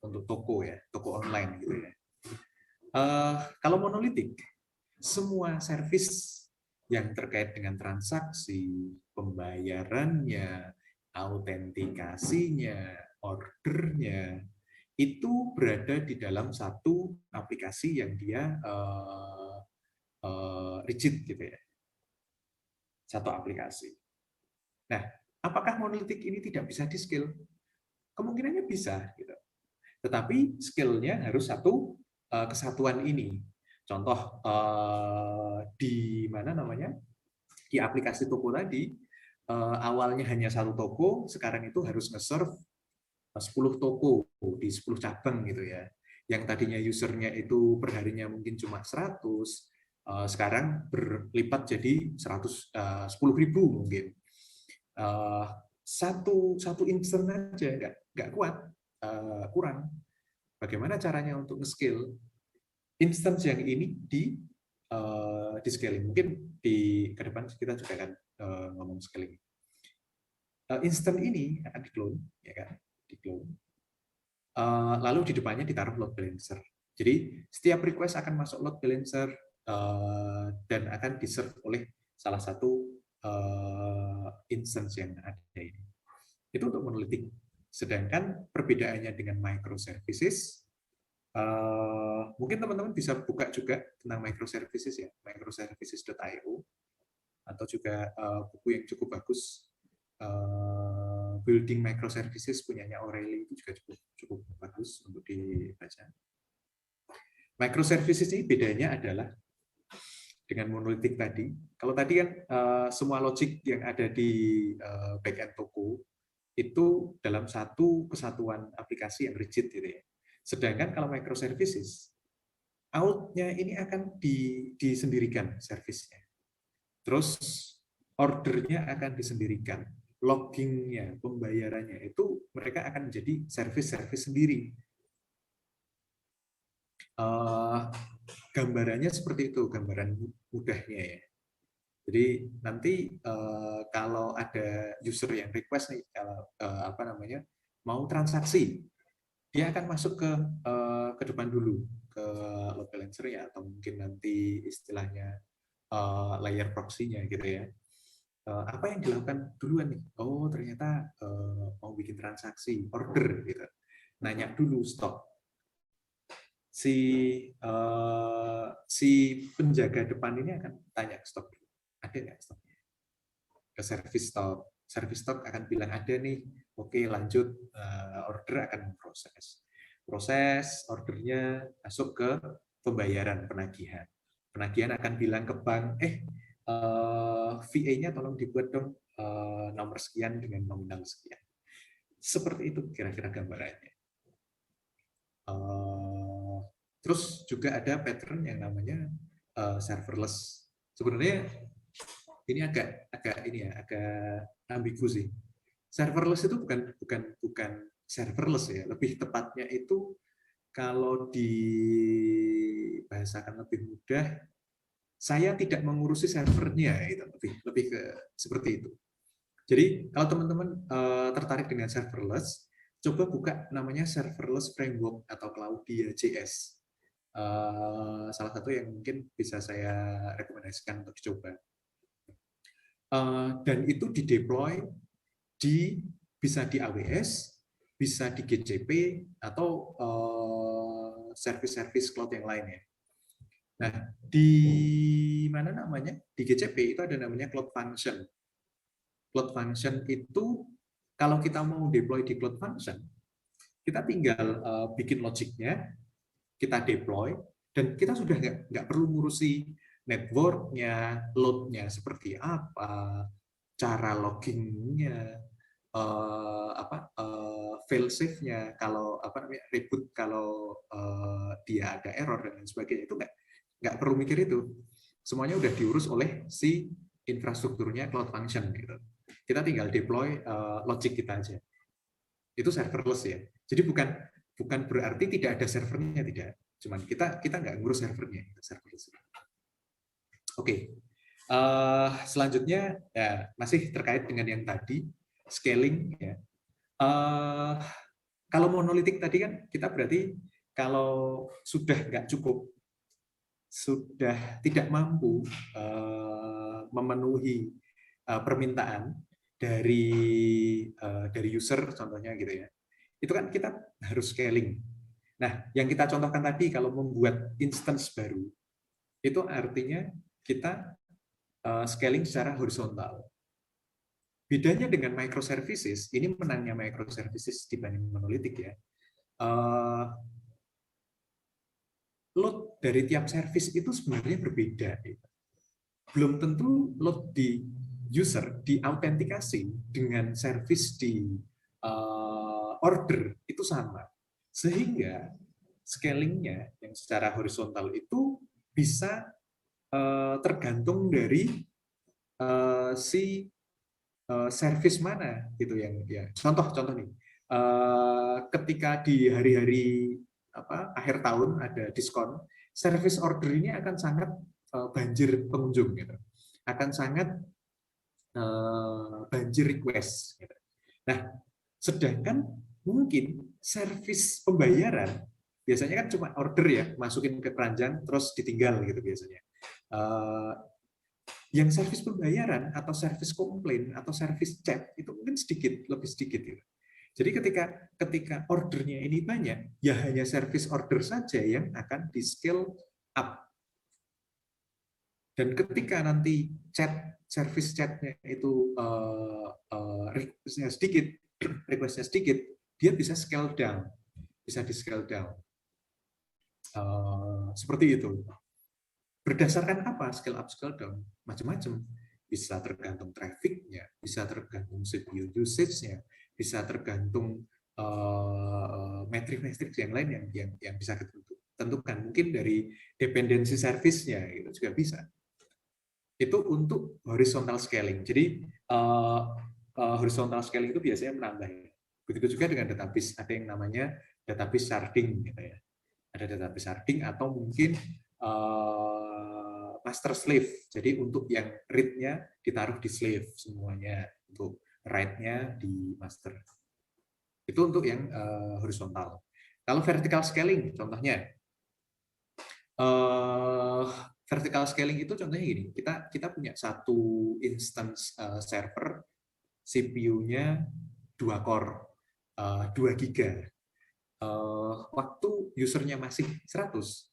S2: untuk toko ya, toko online gitu ya. Kalau monolitik, semua service yang terkait dengan transaksi, pembayarannya, autentikasinya, ordernya, itu berada di dalam satu aplikasi yang dia rigid gitu ya, satu aplikasi. Nah, apakah monolitik ini tidak bisa di scale? Kemungkinannya bisa, gitu. Tetapi skill-nya harus satu kesatuan ini. Contoh di mana namanya di aplikasi toko tadi awalnya hanya satu toko, sekarang itu harus nge-serve 10 toko di 10 cabang gitu ya. Yang tadinya usernya itu perharinya mungkin cuma 100, sekarang berlipat jadi 10.000 mungkin. Satu instan aja nggak kuat, kurang. Bagaimana caranya untuk nge-scale instance yang ini di scaling? Mungkin di ke depan kita juga akan ngomong scaling. Instant ini akan di-clone, ya kan? Di-clone. Lalu di depannya ditaruh load balancer. Jadi setiap request akan masuk load balancer dan akan di-serve oleh salah satu instance yang ada ini. Itu untuk monolitik. Sedangkan perbedaannya dengan microservices, mungkin teman-teman bisa buka juga tentang microservices ya, microservices.io, atau juga buku yang cukup bagus, Building Microservices punyanya O'Reilly, itu juga cukup bagus untuk dibaca. Microservices ini bedanya adalah dengan monolitik tadi. Kalau tadi kan semua logic yang ada di backend toko itu dalam satu kesatuan aplikasi yang rigid gitu ya. Sedangkan kalau microservices, out-nya ini akan disendirikan service-nya. Terus ordernya akan disendirikan. Logging-nya, pembayarannya itu mereka akan menjadi service-service sendiri. Gambarannya seperti itu, gambaran mudahnya ya. Jadi nanti kalau ada user yang request nih, apa namanya, mau transaksi, dia akan masuk ke depan dulu ke load balancer ya, atau mungkin nanti istilahnya layer proxy-nya gitu ya. Apa yang dilakukan duluan nih? Oh ternyata mau bikin transaksi, order gitu. Nanya dulu stok. Si penjaga depan ini akan tanya stok dulu. Ada nggak stoknya? Ke service stock. Service stock akan bilang ada nih. Oke lanjut, order akan memproses. Proses ordernya masuk ke pembayaran penagihan. Penagihan akan bilang ke bank, VA-nya tolong dibuat dong nomor sekian dengan nominal sekian. Seperti itu kira-kira gambarannya. Terus juga ada pattern yang namanya serverless. Sebenarnya ini agak agak ini ya, agak ambigu sih. Serverless itu bukan serverless ya, lebih tepatnya itu kalau dibahasakan lebih mudah, saya tidak mengurusi servernya, itu lebih ke seperti itu. Jadi kalau teman-teman tertarik dengan serverless, coba buka namanya serverless framework atau Claudia JS. Salah satu yang mungkin bisa saya rekomendasikan untuk dicoba. Dan itu dideploy di bisa di AWS, bisa di GCP atau service-service cloud yang lainnya. Nah, di mana namanya? Di GCP itu ada namanya Cloud Function. Cloud Function itu kalau kita mau deploy di Cloud Function, kita tinggal bikin logiknya, kita deploy, dan kita sudah nggak perlu ngurusi networknya, load-nya seperti apa, cara loggingnya, fail safe-nya, kalau reboot kalau dia ada error dan lain sebagainya, itu nggak perlu mikir itu. Semuanya udah diurus oleh si infrastrukturnya Cloud Function gitu. Kita tinggal deploy logic kita aja. Itu serverless ya. Jadi bukan berarti tidak ada servernya, tidak. Cuman kita nggak ngurus servernya, itu serverless. Oke. Selanjutnya ya masih terkait dengan yang tadi scaling ya. Kalau monolitik tadi kan kita berarti kalau sudah nggak cukup, sudah tidak mampu memenuhi permintaan dari user contohnya gitu ya, itu kan kita harus scaling. Nah, yang kita contohkan tadi kalau membuat instance baru itu artinya kita scaling secara horizontal. Bedanya dengan microservices, ini menangnya microservices dibanding monolitik ya. Load dari tiap service itu sebenarnya berbeda. Belum tentu load di user diautentikasi dengan service di order itu sama. Sehingga scalingnya yang secara horizontal itu bisa tergantung dari si service mana gitu yang ya. Contoh nih, ketika di hari-hari akhir tahun ada diskon, service order ini akan sangat banjir pengunjung gitu, akan sangat banjir request gitu. Nah, sedangkan mungkin service pembayaran biasanya kan cuma order ya, masukin ke keranjang terus ditinggal gitu biasanya. Yang service pembayaran atau service komplain atau service chat itu mungkin lebih sedikit gitu. Jadi ketika ordernya ini banyak, ya hanya service order saja yang akan di scale up. Dan ketika nanti service chatnya itu requestnya sedikit, dia bisa scale down, bisa di scale down. Seperti itu. Berdasarkan apa scale up, scale down? Macam-macam. Bisa tergantung traffic-nya, bisa tergantung CPU usage-nya, bisa tergantung metrik-metrik yang lain yang bisa kita tentukan. Mungkin dari dependensi service-nya itu juga bisa. Itu untuk horizontal scaling. Jadi horizontal scaling itu biasanya menambah. Begitu juga dengan database. Ada yang namanya database sharding, gitu ya. Ada database sharding atau mungkin master slave. Jadi untuk yang read-nya ditaruh di slave semuanya, untuk write-nya di master. Itu untuk yang horizontal. Kalau vertical scaling, contohnya vertical scaling itu contohnya gini, kita punya satu instance server, CPU-nya 2 core, 2 giga. Waktu usernya masih 100,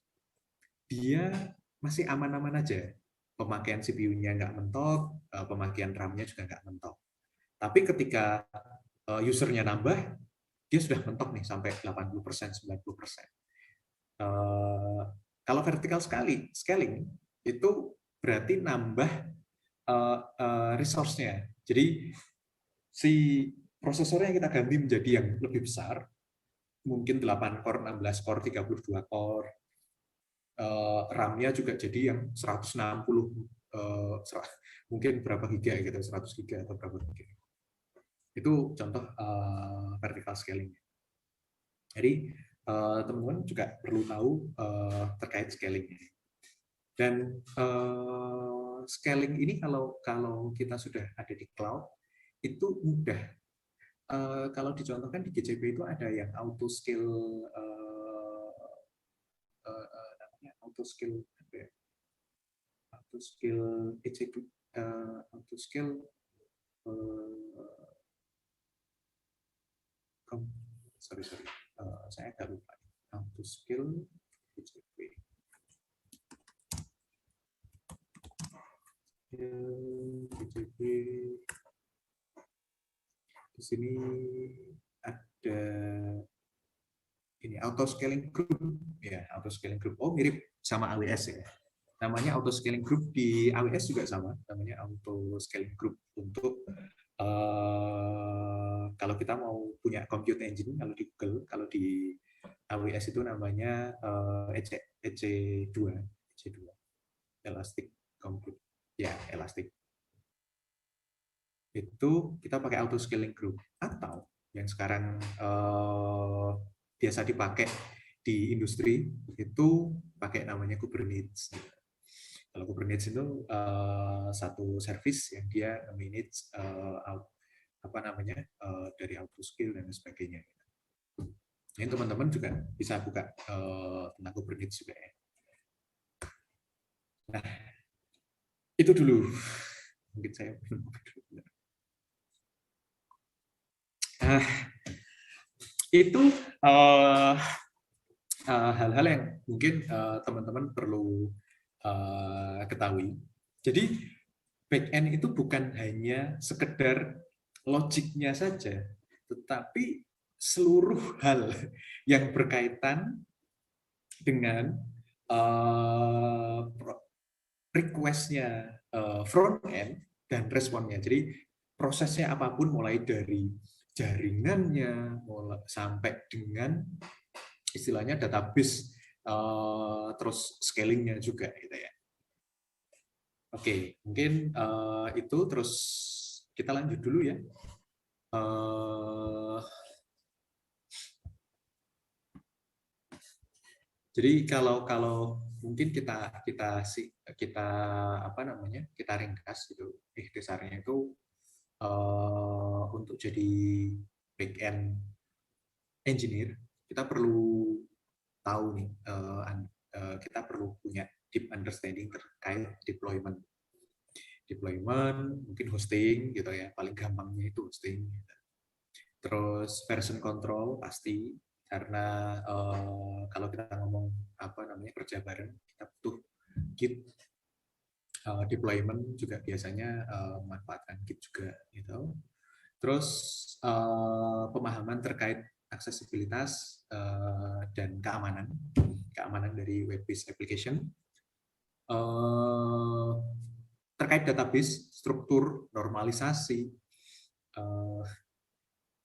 S2: dia masih aman-aman aja. Pemakaian CPU-nya nggak mentok, pemakaian RAM-nya juga nggak mentok. Tapi ketika usernya nambah, dia sudah mentok nih sampai 80%, 90%. Kalau vertical scaling itu berarti nambah resource-nya. Jadi si prosesornya yang kita ganti menjadi yang lebih besar, mungkin 8 core, 16 core, 32 core, RAM-nya juga jadi yang 160 mungkin berapa giga gitu, 100 giga atau berapa giga. Itu contoh vertical scaling. Jadi teman-teman juga perlu tahu terkait scaling. Dan scaling ini kalau kita sudah ada di cloud itu mudah. Kalau dicontohkan di GCP itu ada yang auto scale namanya auto scale apa ya? Auto scale EC2 auto scale sorry saya agak lupa auto scale GCP GCP di sini ada ini auto scaling group ya, auto scaling group. Oh, mirip sama AWS ya. Namanya auto scaling group di AWS juga sama, namanya auto scaling group untuk kalau kita mau punya compute engine, kalau di Google, kalau di AWS itu namanya EC2, EC2, Elastic Compute, ya Elastic. Itu kita pakai auto scaling group, atau yang sekarang biasa dipakai di industri itu pakai namanya Kubernetes. Kalau Kubernetes itu satu service yang dia manage apa namanya dari auto scale dan sebagainya. Ini teman-teman juga bisa buka tentang Kubernetes juga ya. Nah, itu dulu. Mungkin saya itu hal-hal yang mungkin teman-teman perlu ketahui. Jadi back-end itu bukan hanya sekedar logiknya saja, tetapi seluruh hal yang berkaitan dengan request-nya front-end dan responnya. Jadi prosesnya apapun mulai dari jaringannya sampai dengan istilahnya database terus scalingnya juga gitu ya. Oke, mungkin itu terus kita lanjut dulu ya. Jadi kalau mungkin kita apa namanya kita ringkas gitu, dasarnya itu untuk jadi back end engineer kita perlu tahu nih kita perlu punya deep understanding terkait deployment mungkin hosting gitu ya, paling gampangnya itu hosting gitu. Terus version control pasti karena kalau kita ngomong apa namanya kerja bareng kita butuh Git. Deployment juga biasanya memanfaatkan Git juga gitu. Terus pemahaman terkait aksesibilitas dan keamanan dari web-based application. Terkait database, struktur, normalisasi,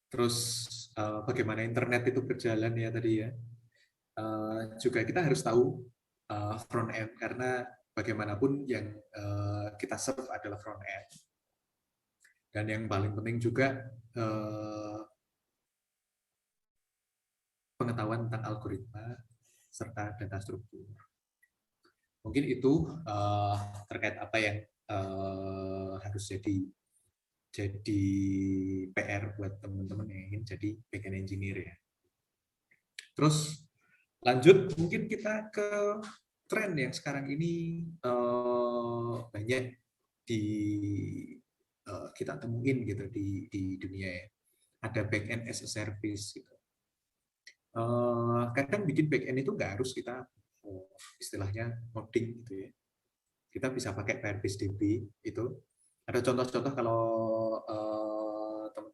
S2: terus bagaimana internet itu berjalan ya tadi ya. Juga kita harus tahu front end karena bagaimanapun yang kita serve adalah front end. Dan yang paling penting juga pengetahuan tentang algoritma serta data struktur. Mungkin itu terkait apa yang harus jadi PR buat teman-teman yang ingin jadi backend engineer ya. Terus lanjut mungkin kita ke tren yang sekarang ini banyak kita temuin gitu di dunia ya. Ada backend as a service gitu. Kadang bikin backend itu nggak harus kita istilahnya coding gitu ya. Kita bisa pakai Firebase DB itu. Ada contoh-contoh kalau teman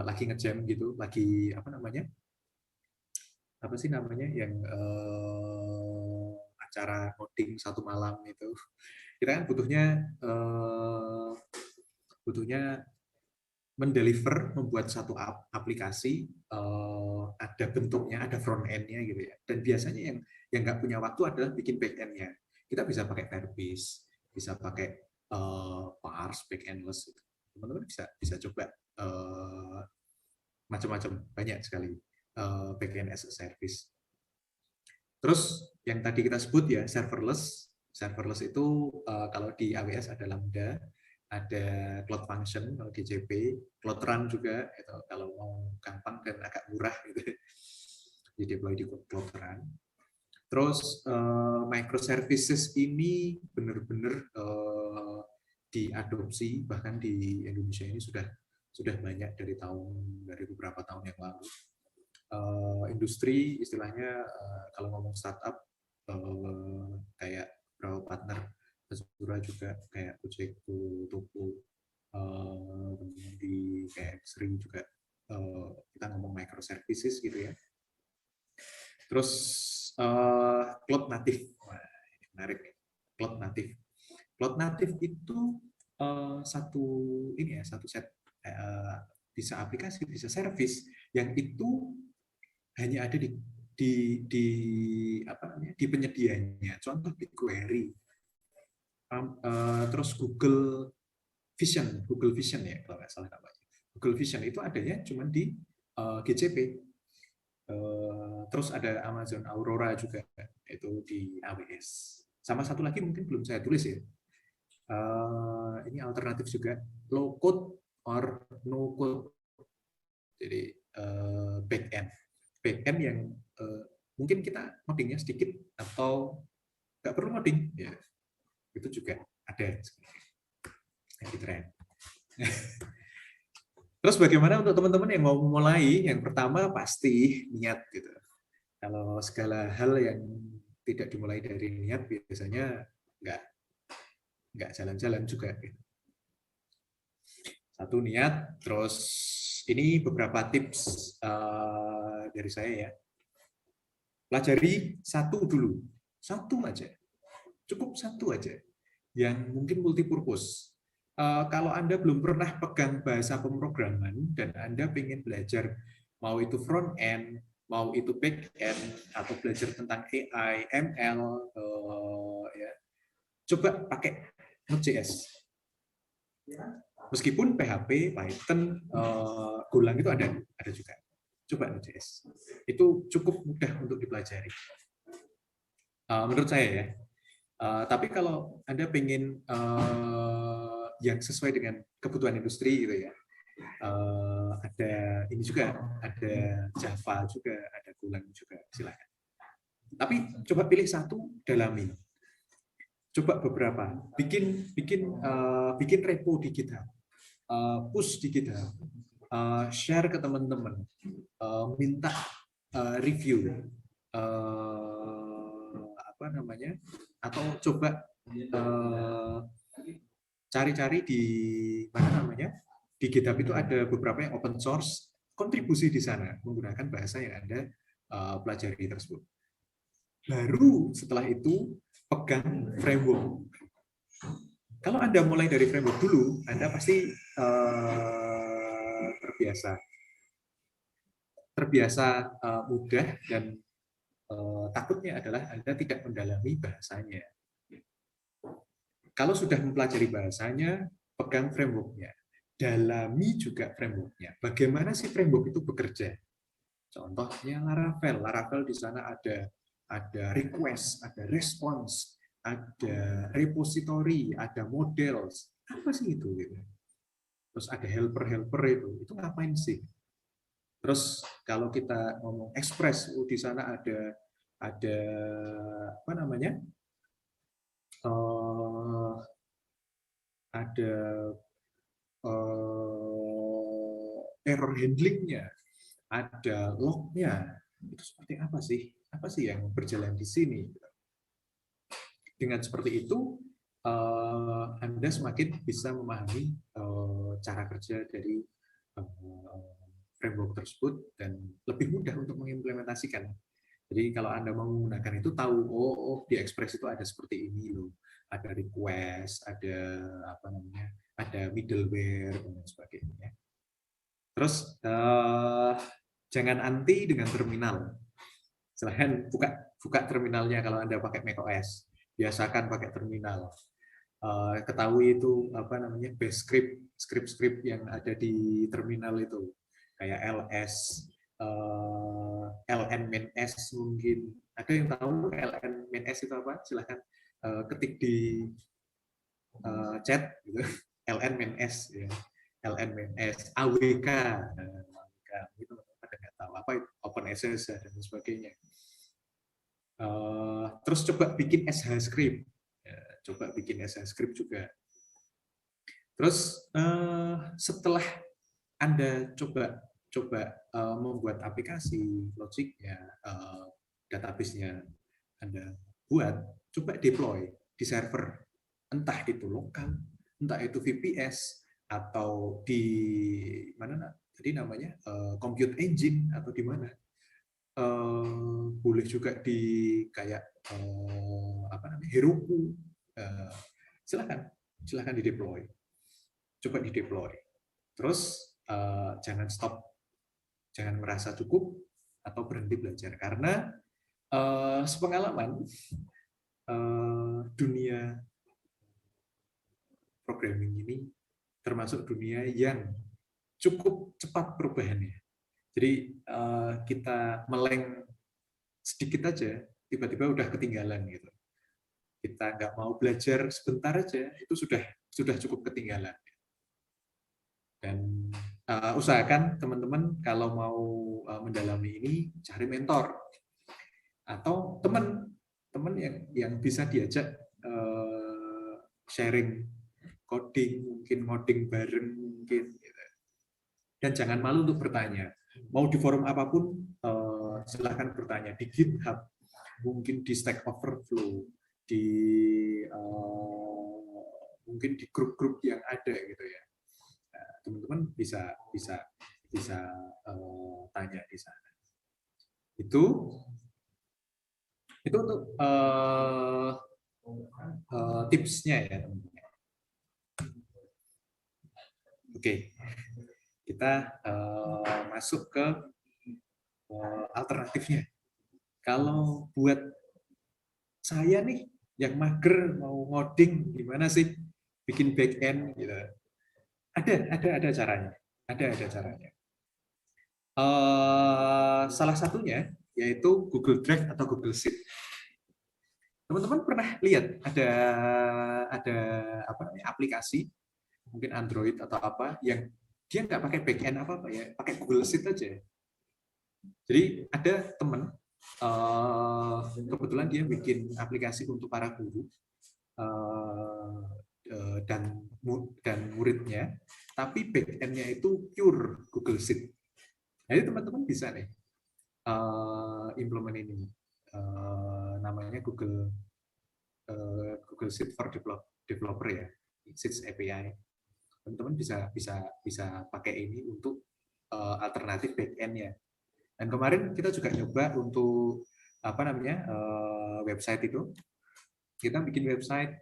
S2: lagi ngejam gitu, lagi apa namanya? Apa sih namanya yang acara coding satu malam itu. Kita kan butuhnya mendeliver, membuat satu aplikasi, ada bentuknya, ada front end-nya gitu ya. Dan biasanya yang nggak punya waktu adalah bikin back end-nya. Kita bisa pakai Firebase, bisa pakai Parse, back endless. Gitu. Teman-teman bisa bisa coba macam-macam, banyak sekali back end as a service. Terus yang tadi kita sebut ya serverless. Serverless itu kalau di AWS ada Lambda, ada Cloud Function kalau GCP, Cloud Run juga itu kalau mau gampang dan agak murah gitu. Di deploy di Cloud Run. Terus microservices ini benar-benar diadopsi, bahkan di Indonesia ini sudah banyak dari beberapa tahun yang lalu. Industri istilahnya kalau ngomong startup kayak beberapa partner Azura juga kayak Gojek, Toko, di kayak Sering juga kita ngomong microservices gitu ya. Terus cloud native, wah, ini menarik nih. Cloud native. Cloud native itu satu set bisa aplikasi, bisa service yang itu hanya ada di apa namanya di penyediaannya. Contoh BigQuery, terus Google Vision ya kalau nggak salah namanya. Google Vision itu adanya cuma di GCP. Terus ada Amazon Aurora juga itu di AWS. Sama satu lagi mungkin belum saya tulis ya. Ini alternatif juga low code or no code. Jadi back end yang mungkin kita codingnya sedikit atau nggak perlu coding ya, itu juga ada yang di tren. Terus bagaimana untuk teman-teman yang mau mulai? Yang pertama pasti niat gitu. Kalau segala hal yang tidak dimulai dari niat biasanya nggak jalan-jalan juga. Gitu. Satu niat, terus ini beberapa tips dari saya ya. Pelajari satu dulu, satu aja, cukup satu aja, yang mungkin multipurpose. Kalau Anda belum pernah pegang bahasa pemrograman dan Anda ingin belajar, mau itu front end, mau itu back end, atau belajar tentang AI, ML, ya, coba pakai Node.js. Meskipun PHP, Python, Golang itu ada juga. Coba Node.js. Itu cukup mudah untuk dipelajari. Menurut saya ya. Tapi kalau Anda pengen yang sesuai dengan kebutuhan industri gitu ya, ada ini juga, ada Java juga, ada Golang juga, silakan. Tapi coba pilih satu, dalami. Coba beberapa, bikin repo di GitHub, push di GitHub, share ke teman-teman, minta review, apa namanya, atau coba cari-cari di mana namanya, di GitHub itu ada beberapa yang open source, kontribusi di sana menggunakan bahasa yang Anda pelajari tersebut. Baru setelah itu pegang framework. Kalau Anda mulai dari framework dulu, Anda pasti terbiasa mudah, dan takutnya adalah Anda tidak mendalami bahasanya. Kalau sudah mempelajari bahasanya, pegang framework-nya. Dalami juga framework-nya. Bagaimana sih framework itu bekerja? Contohnya Laravel. Laravel di sana ada request, ada response, ada repository, ada models. Apa sih itu? Terus ada helper-helper itu ngapain sih? Terus kalau kita ngomong Express, di sana ada apa namanya? Ada error handlingnya, ada lognya. Itu seperti apa sih? Apa sih yang berjalan di sini? Dengan seperti itu, Anda semakin bisa memahami cara kerja dari framework tersebut dan lebih mudah untuk mengimplementasikan. Jadi kalau Anda mau menggunakan itu, tahu di Express itu ada seperti ini loh, ada request, ada apa namanya, ada middleware dan sebagainya. Terus jangan anti dengan terminal. Silahkan buka terminalnya kalau Anda pakai macOS. Biasakan pakai terminal. Ketahui itu apa namanya base script yang ada di terminal itu kayak ls, ln min s mungkin. Ada yang tahu ln min s itu apa? Silahkan ketik di chat gitu. ln min s ya. ln min s awk, itu pada nggak tahu apa itu OpenSSH dan sebagainya. Terus coba bikin sh script, coba bikin sh script juga. Terus setelah Anda coba membuat aplikasi logiknya, database-nya Anda buat, coba deploy di server, entah itu lokal, entah itu VPS atau di mana tadi namanya compute engine atau di mana. Boleh juga di kayak apa namanya Heroku. Silakan di deploy, coba di deploy. Terus jangan stop, jangan merasa cukup atau berhenti belajar karena sepengalaman dunia programming ini termasuk dunia yang cukup cepat perubahannya. Jadi kita meleng sedikit aja, tiba-tiba udah ketinggalan gitu. Kita nggak mau belajar sebentar aja, itu sudah cukup ketinggalan. Dan usahakan teman-teman kalau mau mendalami ini cari mentor atau teman yang bisa diajak sharing coding, mungkin ngoding bareng mungkin. Gitu. Dan jangan malu untuk bertanya. Mau di forum apapun silahkan bertanya, di GitHub, mungkin di Stack Overflow, di mungkin di grup-grup yang ada gitu ya. Teman-teman bisa tanya di sana. Itu untuk tipsnya ya teman-teman. Oke, kita masuk ke alternatifnya. Kalau buat saya nih yang mager mau ngoding gimana sih bikin back end gitu. Ada caranya. Ada caranya. Salah satunya yaitu Google Drive atau Google Sheet. Teman-teman pernah lihat ada apa namanya aplikasi mungkin Android atau apa yang dia nggak pakai backend apa ya, pakai Google Sheet aja. Jadi ada teman kebetulan dia bikin aplikasi untuk para guru dan muridnya, tapi backend-nya itu pure Google Sheet. Jadi teman-teman bisa nih implement ini, namanya Google Sheet for Developer ya, Sheets API. Teman-teman bisa pakai ini untuk alternatif backend-nya. Dan kemarin kita juga nyoba untuk apa namanya website itu. Kita bikin website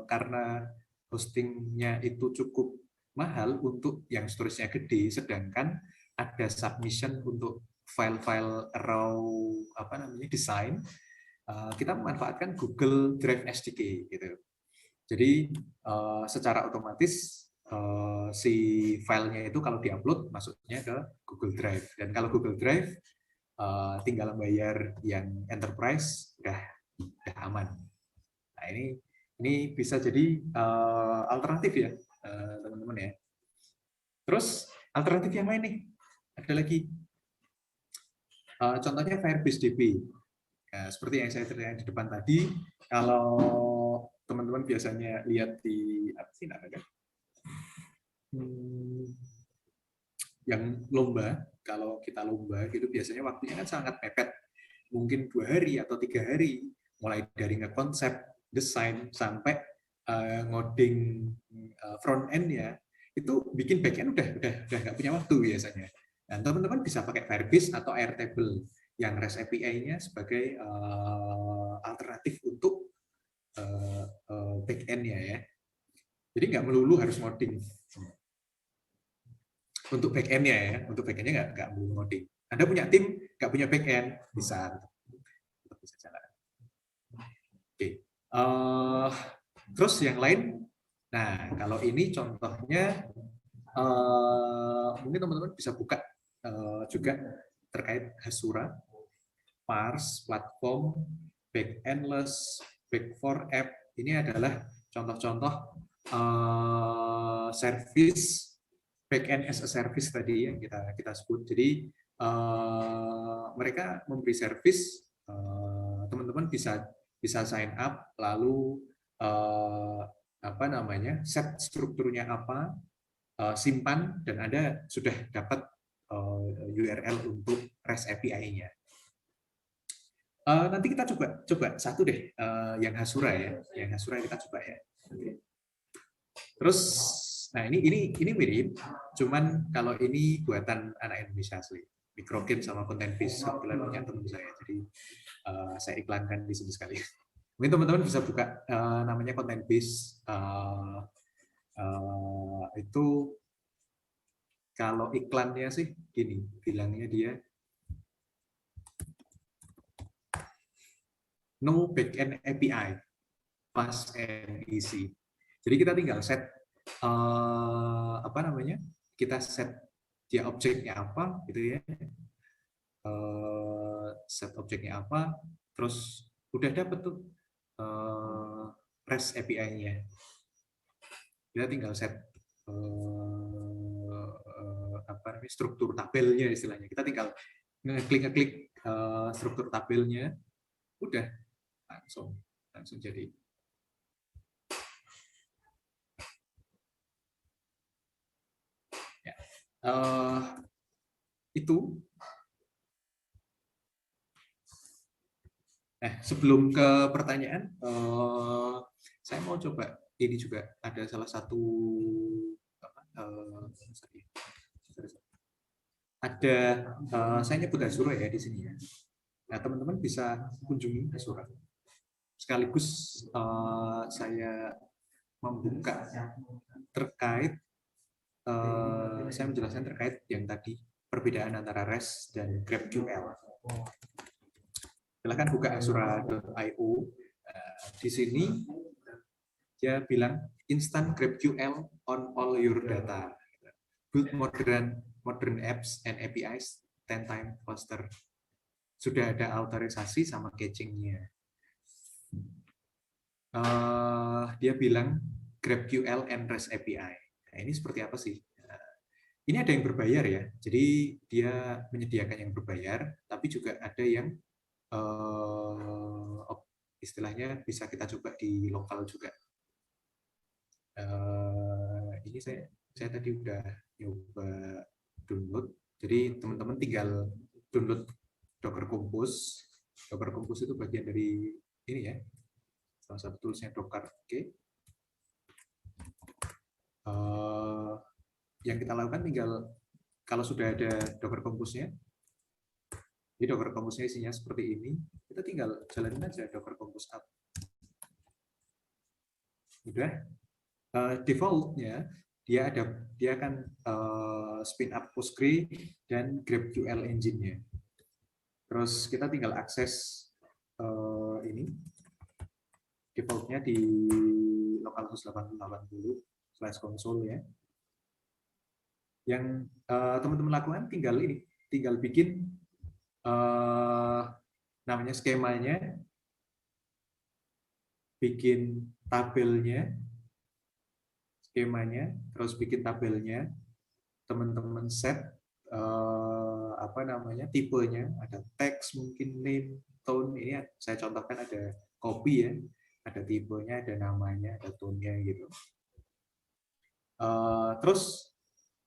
S2: karena hostingnya itu cukup mahal untuk yang storage-nya gede, sedangkan ada submission untuk file-file raw apa namanya desain, kita memanfaatkan Google Drive SDK gitu. Jadi secara otomatis si filenya itu kalau diupload masuknya ke Google Drive, dan kalau Google Drive tinggal bayar yang enterprise udah aman. Nah ini bisa jadi alternatif ya teman-teman ya. Terus alternatif yang lain nih ada lagi, contohnya Firebase DB. Ya, seperti yang saya ceritakan di depan tadi, kalau teman-teman biasanya lihat di apa sih namanya? Yang lomba, kalau kita lomba gitu biasanya waktunya kan sangat mepet, mungkin 2 hari atau 3 hari, mulai dari ngekonsep, desain sampai ngoding front end ya, itu bikin back end udah nggak punya waktu biasanya. Dan teman-teman bisa pakai Firebase atau Airtable yang REST API-nya sebagai alternatif untuk back end-nya ya. Jadi nggak melulu harus ngoding. Untuk backend-nya ya, untuk backend-nya nggak perlu ngoding. Anda punya tim nggak punya backend bisa tetap bisa jalan. Oke. Terus yang lain, nah kalau ini contohnya mungkin teman-teman bisa buka juga terkait Hasura, Pars, platform, backendless, back4app. Ini adalah contoh-contoh service backend as a service tadi yang kita sebut. Jadi mereka memberi service, teman-teman bisa sign up, lalu apa namanya, set strukturnya apa, simpan, dan Anda sudah dapat URL untuk REST API-nya. Nanti kita coba satu deh, yang Hasura ya, yang Hasura kita coba ya. Terus, nah ini mirip, cuman kalau ini buatan anak Indonesia asli, Microgame sama Contentbiz, kebetulan punya teman saya, jadi saya iklankan di sini sekali. Mungkin teman-teman bisa buka namanya Contentbiz, itu kalau iklannya sih gini, bilangnya dia no backend API plus MVC. Jadi kita tinggal set apa namanya? Kita set dia objeknya apa gitu ya. Set objeknya apa, terus udah dapet tuh REST API-nya. Kita tinggal set apa namanya, struktur tabelnya istilahnya. Kita tinggal ngeklik struktur tabelnya, udah langsung jadi. Ya. Itu. Sebelum ke pertanyaan, saya mau coba ini juga ada salah satu ada saya nyebut Hasura ya di sini ya. Nah, teman-teman bisa kunjungi Hasura. Sekaligus saya membuka terkait saya menjelaskan terkait yang tadi perbedaan antara REST dan GraphQL. Silahkan buka hasura.io. Di sini dia bilang instant GraphQL on all your data. Build modern apps and APIs 10 times faster. Sudah ada autorisasi sama caching-nya. Dia bilang GraphQL and REST API. Nah, ini seperti apa sih? Ini ada yang berbayar ya, jadi dia menyediakan yang berbayar, tapi juga ada yang istilahnya bisa kita coba di lokal juga. Ini saya tadi udah nyoba download, jadi teman-teman tinggal download Docker Compose. Docker Compose itu bagian dari ini ya, salah satu toolsnya Docker. Oke. Yang kita lakukan tinggal kalau sudah ada Docker Compose-nya, jadi Docker Compose-nya isinya seperti ini, kita tinggal jalanin aja Docker Compose up. Udah. Default-nya dia akan spin up Postgre dan GraphQL engine-nya. Terus kita tinggal akses ini default-nya di localhost 8080/console ya. Yang teman-teman lakukan tinggal bikin namanya skemanya, bikin tabelnya, terus bikin tabelnya, teman-teman set apa namanya, tipenya, ada teks, mungkin name, tone. Ini saya contohkan ada copy ya, ada tipenya, ada namanya, ada tone-nya gitu. Terus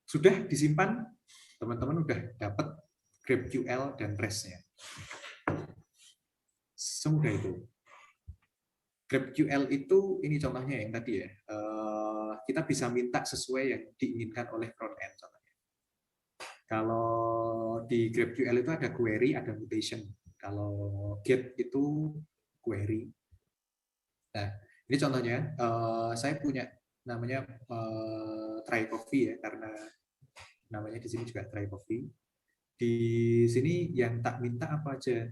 S2: sudah disimpan, teman-teman udah dapat GraphQL dan REST-nya. Semudah itu. GraphQL itu ini contohnya yang tadi ya. Kita bisa minta sesuai yang diinginkan oleh front-end contohnya. Kalau di GraphQL itu ada query, ada mutation. Kalau get itu query. Nah, ini contohnya saya punya namanya try coffee ya, karena namanya di sini juga dry coffee. Di sini yang tak minta apa aja,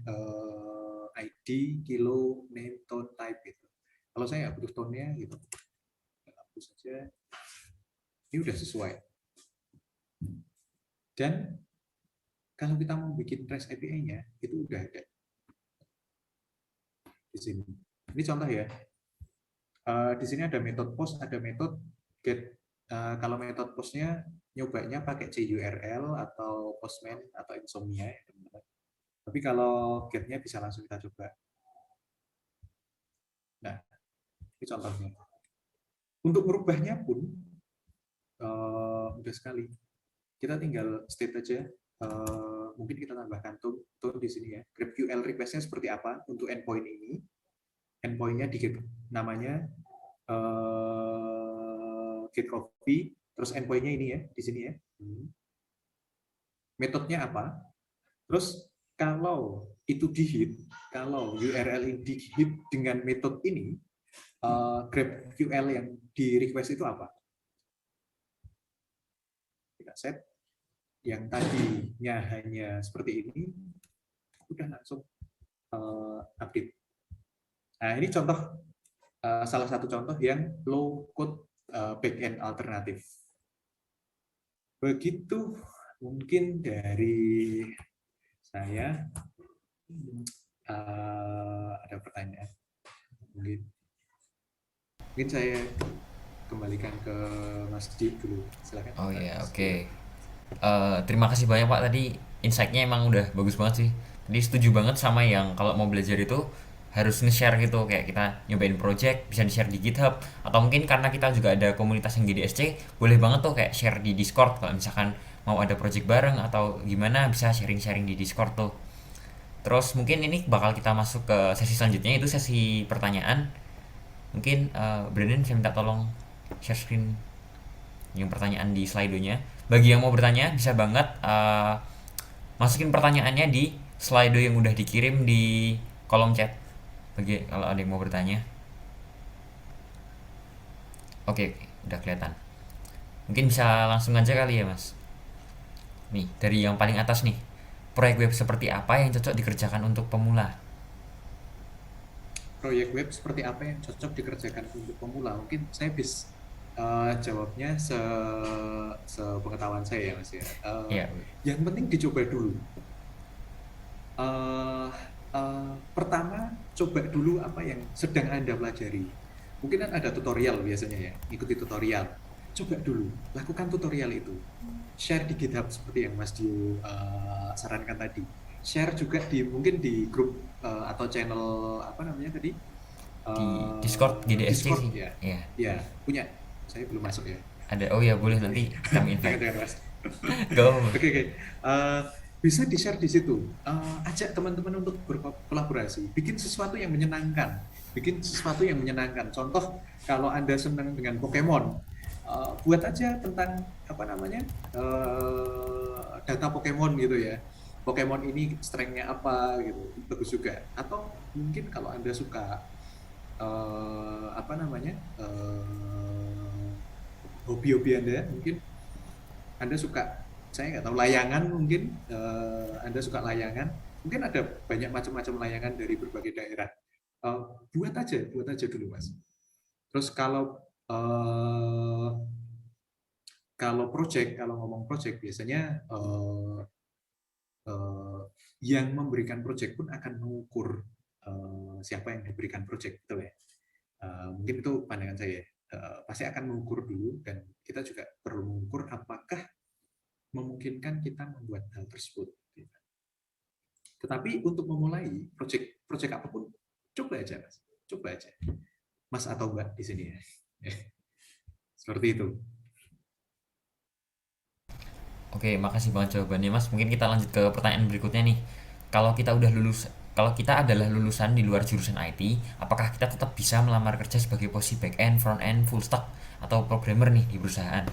S2: ID, kilo, name, tone, type gitu. Kalau saya nggak butuh tone-nya gitu, hapus saja. Ini udah sesuai. Dan kalau kita mau bikin REST API-nya, itu udah ada di sini. Ini contoh ya. Di sini ada metode post, ada metode get. Kalau metode postnya nyobanya pakai JURL atau Postman atau Insomnia ya teman-teman. Tapi kalau getnya bisa langsung kita coba. Nah, ini contohnya. Untuk merubahnya pun mudah sekali. Kita tinggal state aja. Mungkin kita tambahkan tone di sini ya. GraphQL request-nya seperti apa untuk endpoint ini. Endpoint-nya di namanya get copy, terus endpoint-nya ini ya, di sini ya. Metodenya apa? Terus kalau itu di-hit, kalau URL ini di-hit dengan metode ini, GraphQL yang di request itu apa? Kita set yang tadinya hanya seperti ini, udah langsung update. Nah, ini contoh salah satu contoh yang low code backend alternatif. Begitu mungkin dari saya. Ada pertanyaan mungkin saya kembalikan ke Mas Dik dulu, silakan.
S1: Oh ya,
S2: Mas Dik.
S1: oke. Terima kasih banyak Pak, tadi insight-nya emang udah bagus banget sih. Tadi setuju banget sama yang kalau mau belajar itu harus nge-share gitu, kayak kita nyobain project bisa di-share di GitHub, atau mungkin karena kita juga ada komunitas yang GDSC, boleh banget tuh kayak share di Discord kalau misalkan mau ada project bareng atau gimana, bisa sharing-sharing di Discord tuh. Terus mungkin ini bakal kita masuk ke sesi selanjutnya, itu sesi pertanyaan. Mungkin Brandon saya minta tolong share screen yang pertanyaan di Slido-nya. Bagi yang mau bertanya bisa banget masukin pertanyaannya di Slido yang udah dikirim di kolom chat. Bagi kalau ada yang mau bertanya. Oke, udah kelihatan. Mungkin bisa langsung aja kali ya, Mas. Nih, dari yang paling atas nih. Proyek web seperti apa yang cocok dikerjakan untuk pemula?
S2: Proyek web seperti apa yang cocok dikerjakan untuk pemula? Mungkin saya bisa jawabnya sepengetahuan saya ya Mas ya.
S1: Ya,
S2: Yang penting dicoba dulu. Pertama, coba dulu apa yang sedang Anda pelajari. Mungkin kan ada tutorial biasanya ya, ikuti tutorial. Coba dulu, lakukan tutorial itu. Share di GitHub seperti yang Mas Dio sarankan tadi. Share juga di mungkin di grup atau channel apa namanya tadi?
S1: di Discord GDSC
S2: Discord
S1: sih.
S2: ya.
S1: Ya,
S2: Ya, punya. Saya belum masuk ya.
S1: ada. Oh ya, boleh nanti kami invite.
S2: Jangan-jangan Mas.
S1: Go.
S2: Oke, oke. Bisa di-share di situ. Ajak teman-teman untuk berkolaborasi. Bikin sesuatu yang menyenangkan. Bikin sesuatu yang menyenangkan. Contoh, kalau Anda senang dengan Pokemon, buat aja tentang apa namanya data Pokemon gitu ya. Pokemon ini strength-nya apa gitu. Bagus juga. Atau mungkin kalau Anda suka apa namanya hobi-hobi Anda, mungkin Anda suka, saya nggak tahu, layangan mungkin, Anda suka layangan, mungkin ada banyak macam-macam layangan dari berbagai daerah. Buat aja dulu Mas. Terus kalau ngomong project biasanya yang memberikan project pun akan mengukur siapa yang diberikan project, betul ya. Mungkin itu pandangan saya. Pasti akan mengukur dulu, dan kita juga perlu mengukur apakah memungkinkan kita membuat hal tersebut. Tetapi untuk memulai project apapun, coba aja Mas, coba aja Mas atau Mbak di sini ya. Seperti itu.
S1: Oke, makasih banget jawabannya Mas. Mungkin kita lanjut ke pertanyaan berikutnya nih. Kalau kita adalah lulusan di luar jurusan IT, apakah kita tetap bisa melamar kerja sebagai posisi back end, front end, full stack, atau programmer nih di perusahaan?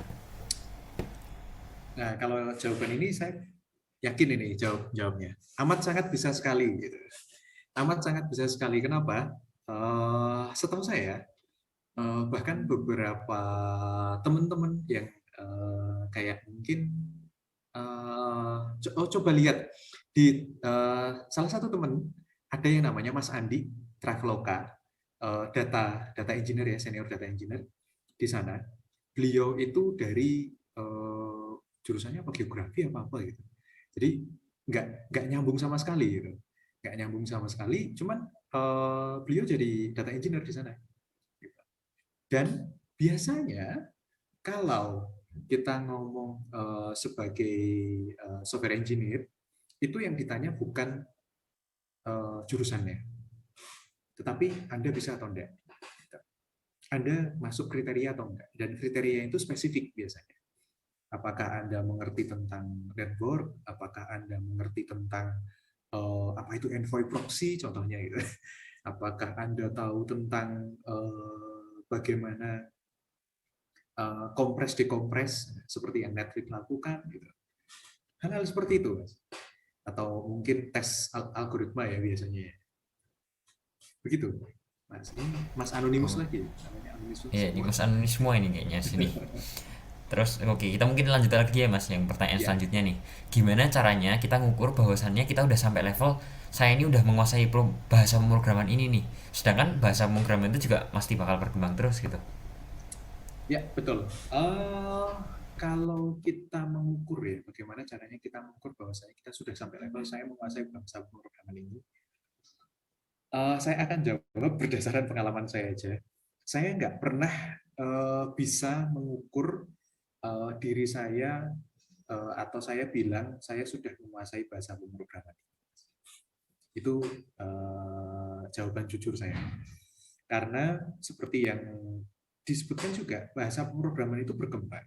S2: Nah, kalau jawaban ini saya yakin ini jawabnya. Amat sangat bisa sekali. Gitu. Amat sangat bisa sekali. Kenapa? Setahu saya, bahkan beberapa teman-teman yang kayak mungkin coba lihat di salah satu teman ada yang namanya Mas Andi Traveloka, data data engineer ya, senior data engineer di sana. Beliau itu dari jurusannya apa, geografi apa apa gitu. Jadi nggak nyambung sama sekali gitu, nggak nyambung sama sekali. Cuman beliau jadi data engineer di sana. Dan biasanya kalau kita ngomong sebagai software engineer, itu yang ditanya bukan jurusannya, tetapi Anda bisa atau enggak. Anda masuk kriteria atau enggak. Dan kriteria itu spesifik biasanya. Apakah Anda mengerti tentang network, apakah Anda mengerti tentang apa itu envoy proxy contohnya gitu. Apakah Anda tahu tentang bagaimana kompres dekompres seperti yang Netflix lakukan gitu. Hal-hal seperti itu, Mas. Atau mungkin tes algoritma ya biasanya. Begitu. Mas, ini Mas Anonimus
S1: Oh,
S2: lagi, namanya Anonimus
S1: ya ini
S2: semua.
S1: Mas Anu ini semua ini kayaknya sini. Terus oke, kita mungkin lanjut lagi ya Mas yang pertanyaan
S2: Ya,
S1: selanjutnya nih. Gimana caranya kita ngukur bahwasannya kita udah sampai level saya ini udah menguasai bahasa pemrograman ini nih. Sedangkan bahasa pemrograman itu juga pasti bakal berkembang terus gitu.
S2: ya betul. Kalau kita mengukur ya, bagaimana caranya kita mengukur bahwa kita sudah sampai level saya menguasai bahasa pemrograman ini. Saya akan jawab berdasarkan pengalaman saya aja. Saya nggak pernah bisa mengukur diri saya atau saya bilang saya sudah menguasai bahasa pemrograman. Itu jawaban jujur saya. Karena seperti yang disebutkan juga, bahasa pemrograman itu berkembang.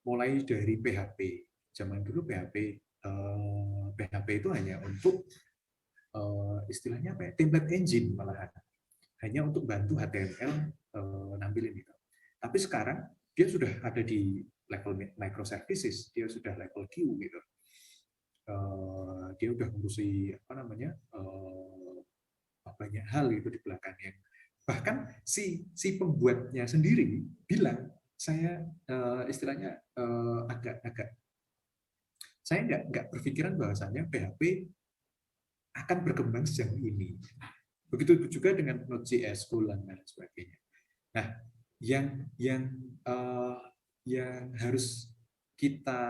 S2: Mulai dari PHP. Zaman dulu PHP itu hanya untuk istilahnya apa ya? Template engine malahan. Hanya untuk bantu HTML nampilin itu. Tapi sekarang dia sudah ada di level microservices, dia sudah level queue gitu. Dia udah ngurusi apa namanya banyak hal itu di belakangnya. Bahkan si pembuatnya sendiri bilang saya istilahnya agak-agak saya nggak berpikiran bahwasannya PHP akan berkembang sejauh ini. Begitu juga dengan Node.js, Golang dan sebagainya. Nah, yang uh, yang harus kita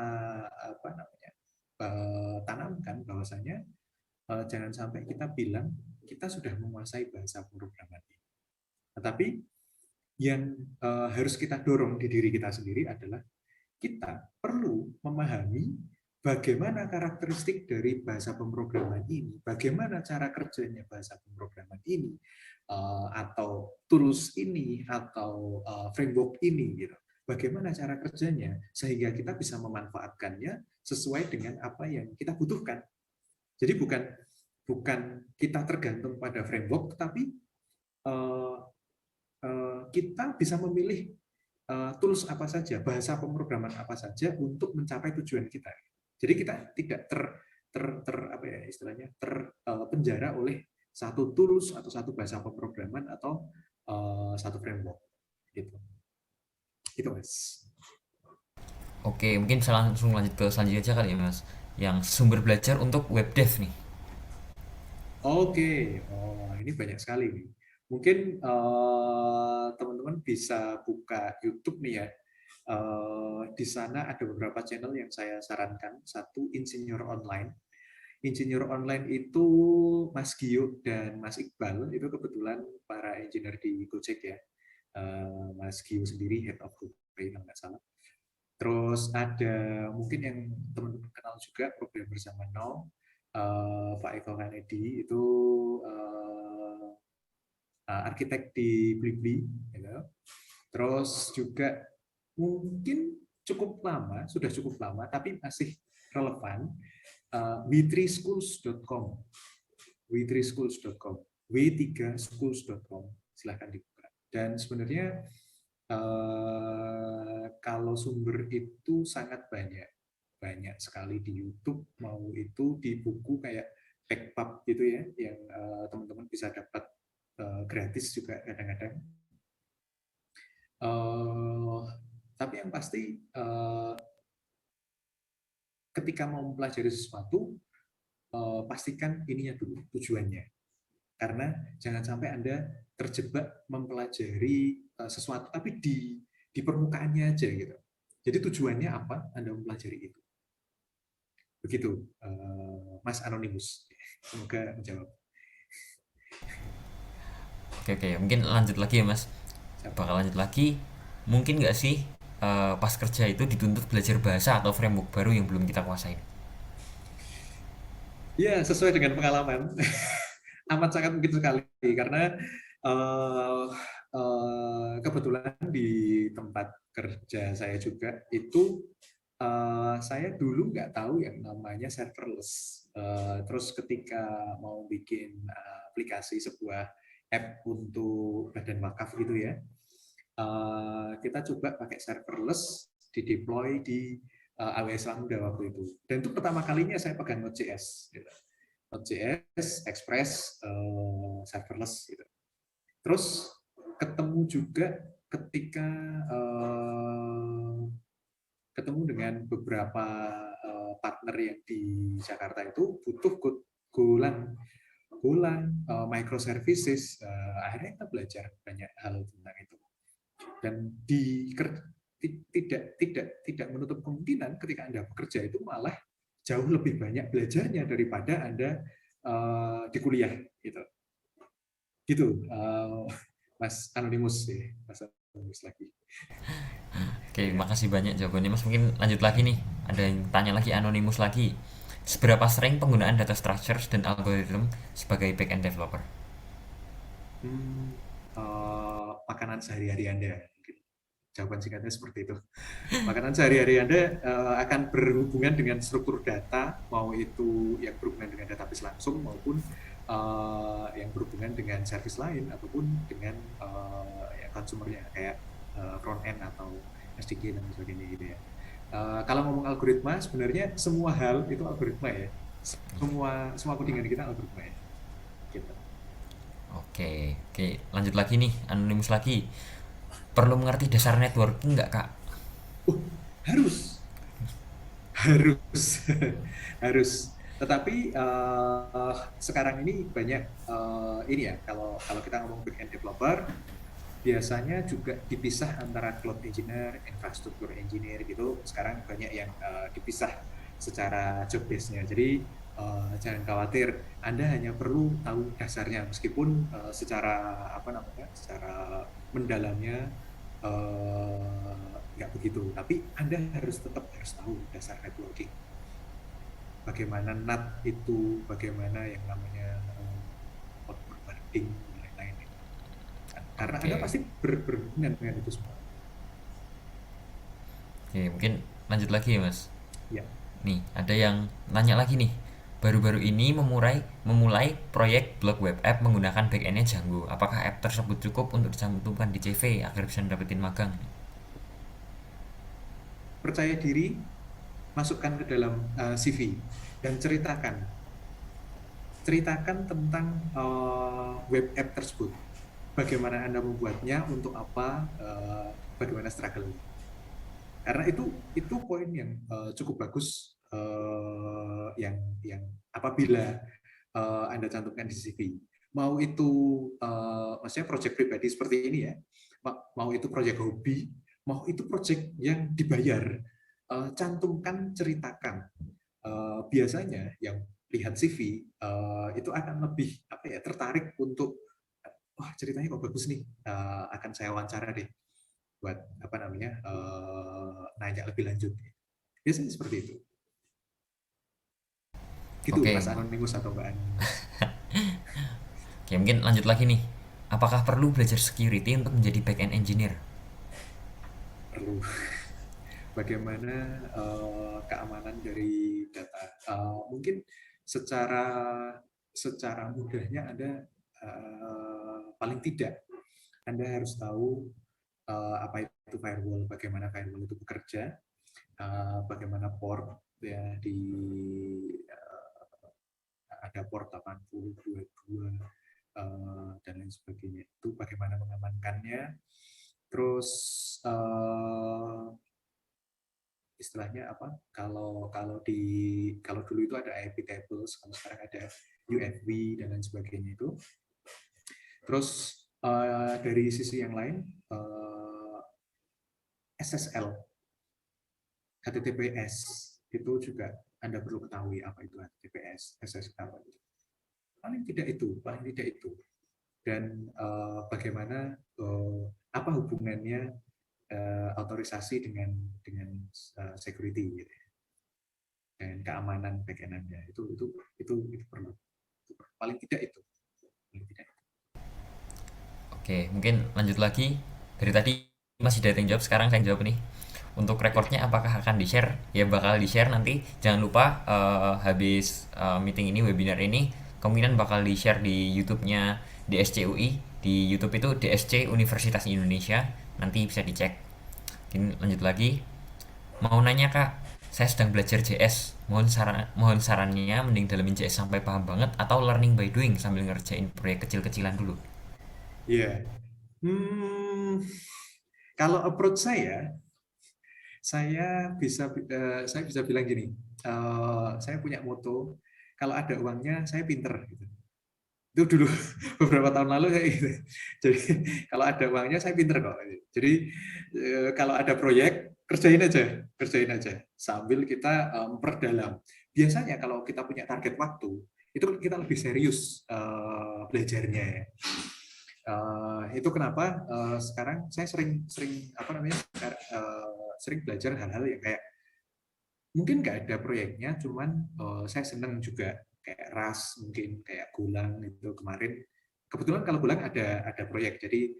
S2: apa namanya tanamkan bahwasanya jangan sampai kita bilang kita sudah menguasai bahasa pemrograman ini. Tetapi yang harus kita dorong di diri kita sendiri adalah kita perlu memahami bagaimana karakteristik dari bahasa pemrograman ini, bagaimana cara kerjanya bahasa pemrograman ini, atau tools ini, atau framework ini, gitu. Bagaimana cara kerjanya sehingga kita bisa memanfaatkannya sesuai dengan apa yang kita butuhkan. Jadi bukan bukan kita tergantung pada framework, tapi kita bisa memilih tools apa saja, bahasa pemrograman apa saja untuk mencapai tujuan kita. Jadi kita tidak apa ya istilahnya terpenjara oleh satu tools atau satu bahasa pemrograman atau satu framework gitu. Itu Mas.
S1: Oke, mungkin bisa langsung lanjut ke selanjutnya aja kali ya Mas. Yang sumber belajar untuk web dev nih.
S2: Oke, oh ini banyak sekali nih. Mungkin teman-teman bisa buka YouTube nih ya. Di sana ada beberapa channel yang saya sarankan. Satu, Insinyur Online. Insinyur Online itu Mas Gio dan Mas Iqbal itu kebetulan para engineer di Gojek ya. Mas Gio sendiri head of Gopay kalau nggak salah. Terus ada mungkin yang teman-teman kenal juga program bersama Now, Pak Eko Kanedi itu arsitek di Blibli, gitu. Terus juga mungkin sudah cukup lama, tapi masih relevan, w3schools.com, w3schools.com, w3schools.com, silahkan dibuka. Dan sebenarnya kalau sumber itu sangat banyak, banyak sekali di YouTube, mau itu di buku kayak Backpub gitu ya, yang teman-teman bisa dapat gratis juga kadang-kadang. Tapi yang pasti ketika mau mempelajari sesuatu, pastikan ininya dulu, tujuannya. Karena jangan sampai Anda terjebak mempelajari sesuatu tapi di permukaannya aja gitu. Jadi tujuannya apa Anda mempelajari itu. Begitu, Mas Anonymous. Semoga menjawab.
S1: Oke, oke, mungkin lanjut lagi ya Mas.
S2: Siap.
S1: Bakal lanjut lagi. Mungkin nggak sih pas kerja itu dituntut belajar bahasa atau framework baru yang belum kita kuasain?
S2: Ya, sesuai dengan pengalaman. Amat sangat mungkin sekali karena kebetulan di tempat kerja saya juga itu saya dulu nggak tahu yang namanya serverless. Terus ketika mau bikin aplikasi sebuah app untuk badan wakaf gitu ya, kita coba pakai serverless, di deploy di AWS Lambda waktu itu. Dan itu pertama kalinya saya pegang Node.js. Gitu. Node.js, Express, serverless. Gitu. Terus ketemu juga ketika ketemu dengan beberapa partner yang di Jakarta itu butuh Golang, microservices. Akhirnya kita belajar banyak hal tentang itu. Dan tidak menutup kemungkinan ketika Anda bekerja itu malah jauh lebih banyak belajarnya daripada Anda di kuliah gitu. Gitu, Mas Anonymous ya, Mas Anonymous lagi.
S1: Oke,
S2: Ya.
S1: makasih banyak jawabannya Mas. Mungkin lanjut lagi nih. Ada yang tanya lagi anonimus lagi. Seberapa sering penggunaan data structures dan algorithm sebagai backend developer?
S2: Hmm, makanan sehari-hari Anda. Mungkin jawaban singkatnya seperti itu. Makanan sehari-hari Anda akan berhubungan dengan struktur data, mau itu yang berhubungan dengan database langsung maupun yang berhubungan dengan service lain ataupun dengan ya, konsumernya kayak front end atau SDK dan sebagainya gitu ya. Kalau ngomong algoritma, sebenarnya semua hal itu algoritma ya. Semua codingan kita algoritma ya. Gitu.
S1: Oke, oke. Lanjut lagi nih, anonimus lagi. Perlu mengerti dasar networking nggak kak?
S2: Harus, harus, harus. Tetapi sekarang ini banyak ini ya. Kalau kalau kita ngomong backend developer, biasanya juga dipisah antara cloud engineer, infrastruktur engineer gitu. Sekarang banyak yang dipisah secara job base-nya. Jadi jangan khawatir, Anda hanya perlu tahu dasarnya meskipun secara apa namanya, secara mendalamnya nggak begitu. Tapi Anda tetap harus tahu dasar networking. Bagaimana NAT itu, bagaimana yang namanya forwarding dan lain-lain. Karena Anda
S1: Oke,
S2: pasti berhubungan dengan itu semua.
S1: oke. Mungkin lanjut lagi ya mas.
S2: Ya.
S1: Nih, ada yang nanya lagi nih. Baru-baru ini memulai proyek blog web app menggunakan backendnya Django. Apakah app tersebut cukup untuk dicantumkan di CV agar bisa dapetin magang?
S2: Percaya diri, masukkan ke dalam CV dan ceritakan tentang web app tersebut. Bagaimana Anda membuatnya, untuk apa, bagaimana struggle. Karena itu poin yang cukup bagus yang apabila Anda cantumkan di CV. Mau itu maksudnya project pribadi seperti ini ya, mau itu project hobi, mau itu project yang dibayar, cantumkan, ceritakan. Biasanya yang lihat CV itu akan lebih apa ya, tertarik untuk wah ceritanya kok bagus nih, akan saya wawancara deh buat apa namanya nanya lebih lanjut. Biasanya seperti itu. Gitu Mas
S1: Oke,
S2: Anonimus atau Mbak Anonimus.
S1: oke mungkin lanjut lagi nih. Apakah perlu belajar security untuk menjadi backend engineer?
S2: Perlu bagaimana keamanan dari data. Mungkin secara secara mudahnya Anda paling tidak Anda harus tahu apa itu firewall, bagaimana firewall itu bekerja, bagaimana port ya di ada port 80, 22 dan lain sebagainya. Itu bagaimana mengamankannya. Terus istilahnya apa? Kalau dulu itu ada IP tables, kalau sekarang ada UFW dan lain sebagainya itu. Terus dari sisi yang lain SSL, HTTPS itu juga Anda perlu ketahui apa itu HTTPS, SSL. Paling tidak itu. Dan bagaimana apa hubungannya otorisasi dengan security gitu ya, dan keamanan backend-nya itu perlu. Paling tidak itu. Paling tidak.
S1: Oke, mungkin lanjut lagi. Dari tadi masih ada yang jawab, sekarang saya jawab nih. Untuk
S2: Ya,
S1: rekornya apakah akan di-share? Ya bakal di-share nanti. Jangan lupa habis meeting ini, webinar ini, kemungkinan bakal di-share di YouTube-nya DSCUI. Di YouTube itu DSC Universitas Indonesia. Nanti bisa dicek. Mungkin lanjut lagi. Mau nanya kak, saya sedang belajar JS. Mohon sarannya mending dalamin JS sampai paham banget atau learning by doing sambil ngerjain proyek kecil-kecilan dulu.
S2: iya. Hmm, kalau approach saya bisa bilang gini. Saya punya moto, kalau ada uangnya saya pinter. Gitu. Itu dulu beberapa tahun lalu kayak gitu. Jadi kalau ada uangnya saya pinter kok. Jadi kalau ada proyek kerjain aja sambil kita memperdalam. Biasanya kalau kita punya target waktu itu kita lebih serius belajarnya ya. Itu kenapa sekarang saya sering apa namanya sering belajar hal-hal yang kayak mungkin nggak ada proyeknya, cuman saya seneng juga kayak RAS, mungkin kayak Golang itu kemarin. Kebetulan kalau Golang ada proyek, jadi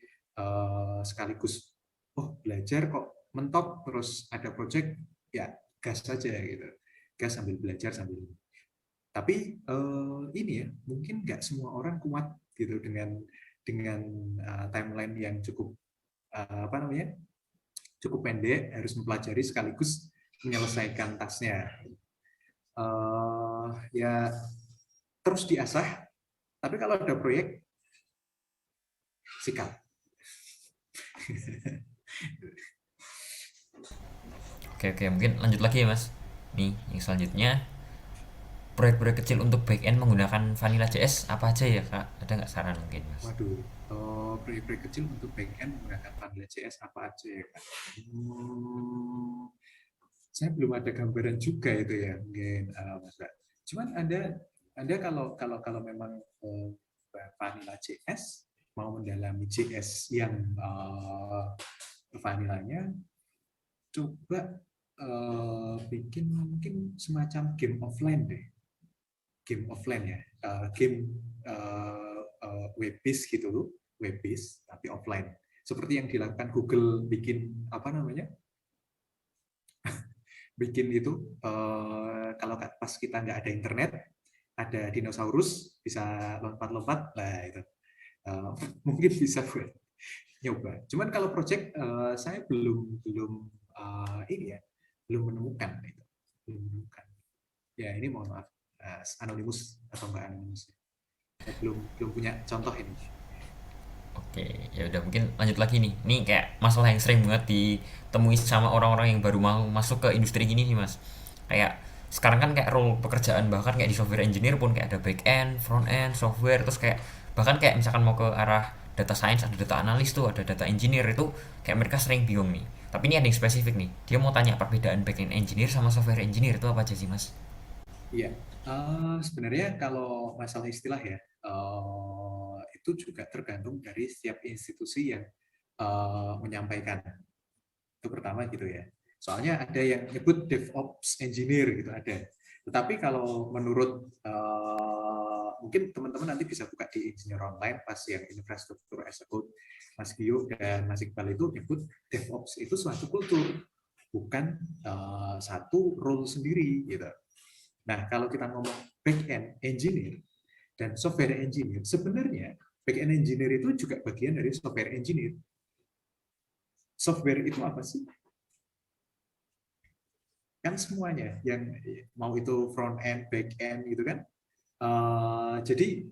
S2: sekaligus belajar kok mentok terus ada proyek ya gas saja gitu, gas sambil belajar sambil. Tapi ini ya mungkin nggak semua orang kuat gitu dengan timeline yang cukup apa namanya cukup pendek, harus mempelajari sekaligus menyelesaikan tasnya. Ya terus diasah, tapi kalau ada proyek sikat.
S1: Oke oke, mungkin lanjut lagi ya mas. Nih yang selanjutnya, proyek-proyek kecil untuk backend menggunakan Vanilla JS apa aja ya kak? Ada nggak saran mungkin mas?
S2: Waduh, proyek-proyek kecil untuk backend menggunakan Vanilla JS apa aja ya kan? Saya belum ada gambaran juga itu ya mungkin Mas Bak. Cuman Anda kalau memang Vanilla JS mau mendalami JS yang vanillanya, coba bikin mungkin semacam game offline deh, game offline ya, game web based gitu loh, web based tapi offline. Seperti yang dilakukan Google bikin apa namanya, bikin itu kalau pas kita nggak ada internet, ada dinosaurus bisa lompat-lompat, lah itu mungkin bisa buat nyoba. Cuman kalau project saya belum belum ini ya, belum menemukan itu, belum menemukan. Ya ini mohon maaf, anonimus atau enggak anonimus. Saya belum punya contoh ini.
S1: Oke, ya udah mungkin lanjut lagi nih. Ini kayak masalah yang sering banget ditemui sama orang-orang yang baru mau masuk ke industri gini nih mas. Kayak sekarang kan kayak role pekerjaan bahkan kayak di software engineer pun kayak ada back end, front end, software, terus kayak bahkan kayak misalkan mau ke arah data science ada data analis tuh, ada data engineer itu kayak mereka sering bingung nih. Tapi ini ada yang spesifik nih. Dia mau tanya perbedaan back end engineer sama software engineer itu apa aja sih mas?
S2: Iya, sebenarnya kalau masalah istilah ya, itu juga tergantung dari setiap institusi yang menyampaikan. Itu pertama gitu ya. Soalnya ada yang nyebut DevOps engineer gitu ada. Tetapi kalau menurut mungkin teman-teman nanti bisa buka di Engineer Online pas yang infrastruktur as a code, Mas Gio dan Mas Iqbal itu nyebut DevOps itu suatu kultur, bukan satu role sendiri gitu. Nah, kalau kita ngomong back-end engineer dan software engineer, sebenarnya back-end engineer itu juga bagian dari software engineer. Software itu apa sih? Kan semuanya, yang mau itu front end, back end gitu kan. Jadi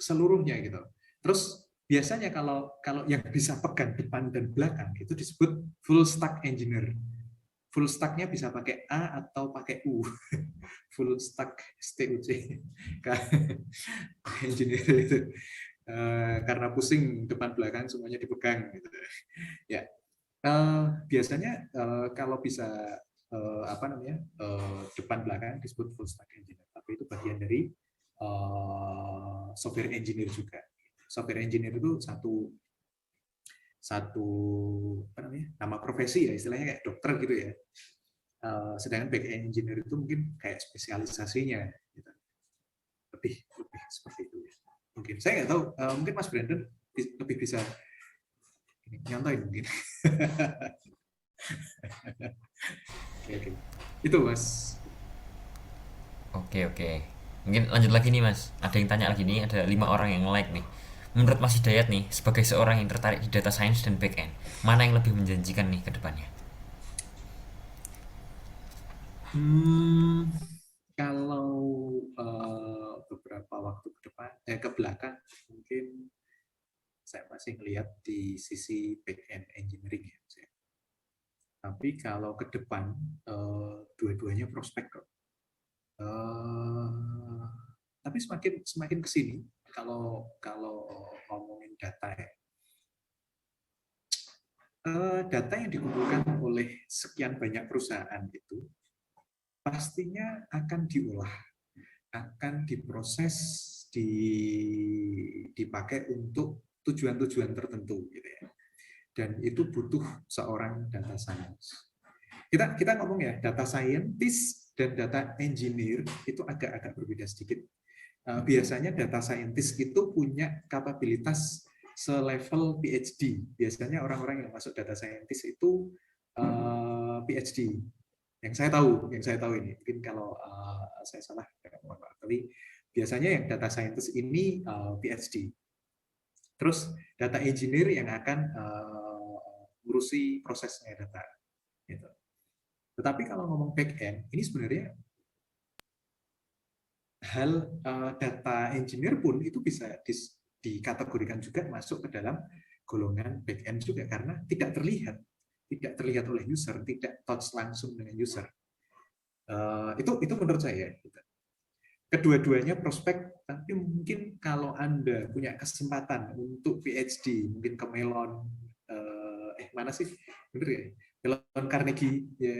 S2: seluruhnya gitu. Terus biasanya kalau yang bisa pegang depan dan belakang itu disebut full stack engineer. full stack-nya bisa pakai A atau pakai U. Full stack STUC. Engineer itu. Karena pusing depan belakang semuanya dipegang gitu. Ya, biasanya kalau bisa apa namanya depan belakang disebut full stack engineer, tapi itu bagian dari software engineer juga. Software engineer itu satu satu apa namanya nama profesi ya, istilahnya kayak dokter gitu ya. Sedangkan back end engineer itu mungkin kayak spesialisasinya gitu. Lebih seperti itu ya. Mungkin saya nggak tahu, mungkin Mas Brandon lebih bisa nyontoin mungkin. Oke. Itu Mas.
S1: Oke, oke. Mungkin lanjut lagi nih Mas. Ada yang tanya lagi nih, ada 5 orang yang like nih. Menurut Mas Hidayat nih, sebagai seorang yang tertarik di data science dan back end, mana yang lebih menjanjikan nih ke depannya?
S2: Hmm, kalau beberapa waktu ke depan, ke belakang, mungkin saya masih melihat di sisi back end engineering ya. Tapi kalau ke depan, dua-duanya prospek kok. Eh, tapi semakin semakin ke sini, kalau kalau ngomongin data ya, data yang dikumpulkan oleh sekian banyak perusahaan itu pastinya akan diolah, akan diproses, dipakai untuk tujuan-tujuan tertentu gitu ya. Dan itu butuh seorang data science. Kita ngomong ya, data scientist dan data engineer itu agak-agak berbeda sedikit. Biasanya data scientist itu punya kapabilitas selevel PhD. Biasanya orang-orang yang masuk data scientist itu PhD. Yang saya tahu ini, mungkin kalau saya salah, mohon maaf. Tapi biasanya yang data scientist ini PhD. Terus data engineer yang akan ngurusi prosesnya data. Gitu. Tetapi kalau ngomong back end, ini sebenarnya hal data engineer pun itu bisa dikategorikan juga masuk ke dalam golongan back end juga, karena tidak terlihat oleh user, tidak touch langsung dengan user. Itu menurut saya. Kedua-duanya prospek, tapi mungkin kalau Anda punya kesempatan untuk PhD, mungkin ke Melon, mana sih, bener ya? Melon Carnegie, ya,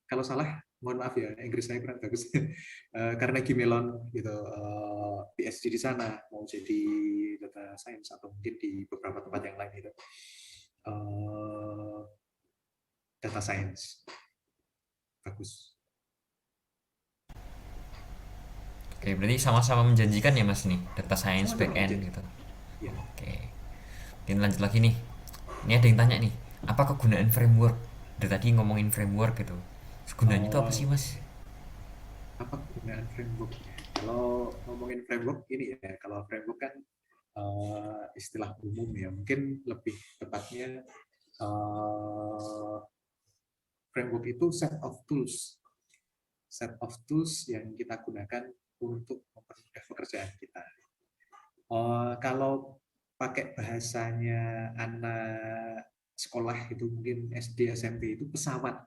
S2: kalau salah, mohon maaf ya, Inggris saya kurang bagus. Carnegie Melon, gitu, PhD di sana, mau jadi data science atau mungkin di beberapa tempat yang lain gitu. Data science, bagus.
S1: Oke, berarti sama-sama menjanjikan ya Mas nih, data science back
S2: Sama-sama
S1: end
S2: menjadi.
S1: gitu.
S2: Ya.
S1: Oke. Mungkin lanjut lagi nih. Ini ada yang tanya nih, apa kegunaan framework? Dari tadi ngomongin framework gitu. Gunanya itu apa sih
S2: Oh,
S1: Mas?
S2: apa kegunaan framework? Kalau ngomongin framework ini ya, kalau framework kan istilah umum ya, mungkin lebih tepatnya framework itu set of tools yang kita gunakan untuk mempermudah pekerjaan kita. Kalau pakai bahasanya anak sekolah itu mungkin SD SMP itu pesawat,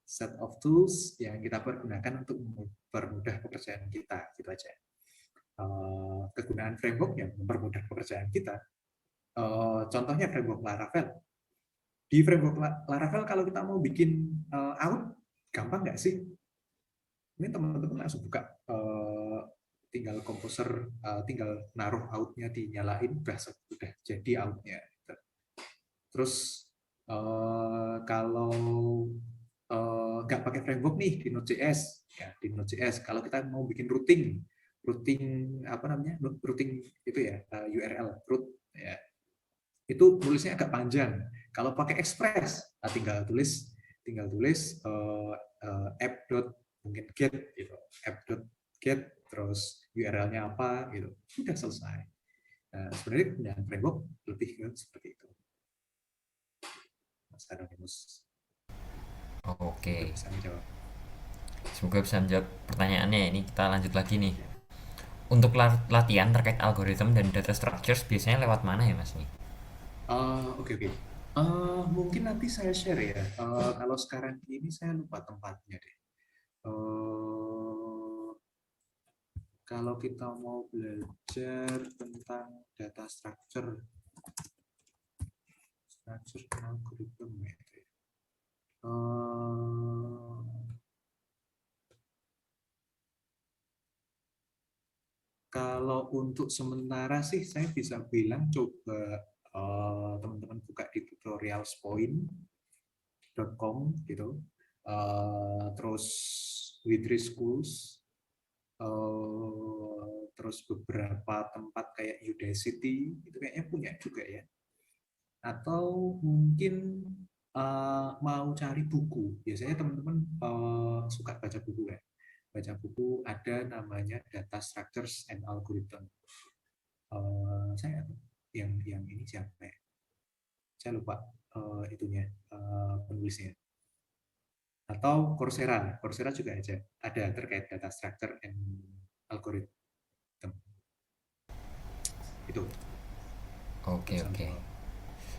S2: set of tools yang kita pergunakan untuk mempermudah pekerjaan kita, gitu aja. Kegunaan framework yang mempermudah pekerjaan kita. Contohnya framework Laravel. Di framework Laravel kalau kita mau bikin out, gampang nggak sih? Ini teman-teman langsung buka, tinggal komposer, tinggal naruh outnya, dinyalain, udah jadi outnya. Terus kalau nggak pakai framework nih di Node.js, ya di Node.js kalau kita mau bikin routing apa namanya, routing itu ya, URL root ya, itu tulisnya agak panjang. Kalau pakai Express, tinggal tulis app dot mungkin get gitu, app dot get terus URL-nya apa gitu, sudah selesai. Nah, sebenarnya dengan framework lebih ke seperti itu, Mas Anonymous. Semoga
S1: Oke.
S2: bisa menjawab.
S1: Semoga bisa menjawab pertanyaannya. Ini kita lanjut lagi nih.
S2: Ya.
S1: Untuk latihan terkait algoritma dan data structures biasanya lewat mana ya Mas nih?
S2: Oke. Mungkin nanti saya share ya. Kalau sekarang ini saya lupa tempatnya deh. Eh, Kalau kita mau belajar tentang data structure algorithm gitu ya. Kalau untuk sementara sih saya bisa bilang coba teman-teman buka di tutorialspoint.com gitu. Terus Witry Schools, terus beberapa tempat kayak Udacity itu kayaknya punya juga ya. Atau mungkin mau cari buku. Biasanya teman-teman suka baca buku ya. Baca buku ada namanya Data Structures and Algorithm. Saya yang ini siapa ya? Saya lupa itunya penulisnya. Atau Coursera juga ada terkait data structure and algorithm itu
S1: Oke, oke.
S2: contoh.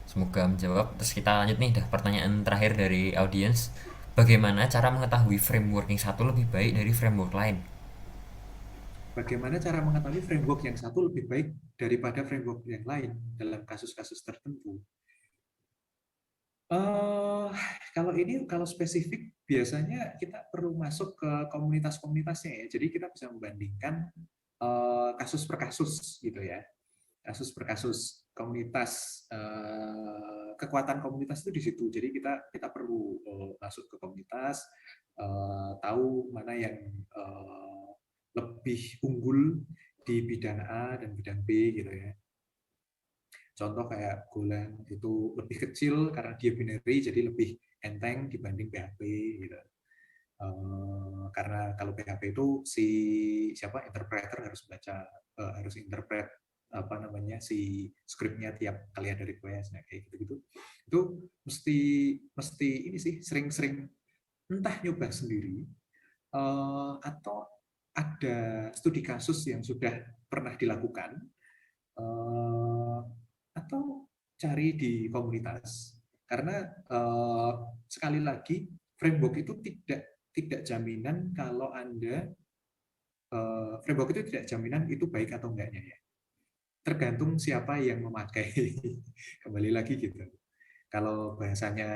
S1: Semoga menjawab. Terus kita lanjut nih, dah pertanyaan terakhir dari audiens. Bagaimana cara mengetahui framework yang satu lebih baik dari framework lain?
S2: Bagaimana cara mengetahui framework yang satu lebih baik daripada framework yang lain dalam kasus-kasus tertentu? Eh, kalau spesifik biasanya kita perlu masuk ke komunitas-komunitasnya ya. Jadi kita bisa membandingkan kasus per kasus gitu ya. Kasus per kasus komunitas kekuatan komunitas itu di situ. Jadi kita kita perlu masuk ke komunitas, tahu mana yang lebih unggul di bidang A dan bidang B gitu ya. Contoh kayak Golang itu lebih kecil karena dia binary jadi lebih enteng dibanding PHP gitu. Karena kalau PHP itu si siapa interpreter harus baca harus interpret apa namanya si scriptnya tiap kali ada request nah, kayak gitu-gitu itu mesti mesti ini sih sering-sering entah nyoba sendiri atau ada studi kasus yang sudah pernah dilakukan eh, atau cari di komunitas karena sekali lagi framework itu tidak jaminan kalau anda framework itu tidak jaminan itu baik atau enggaknya ya tergantung siapa yang memakai kembali lagi gitu kalau bahasanya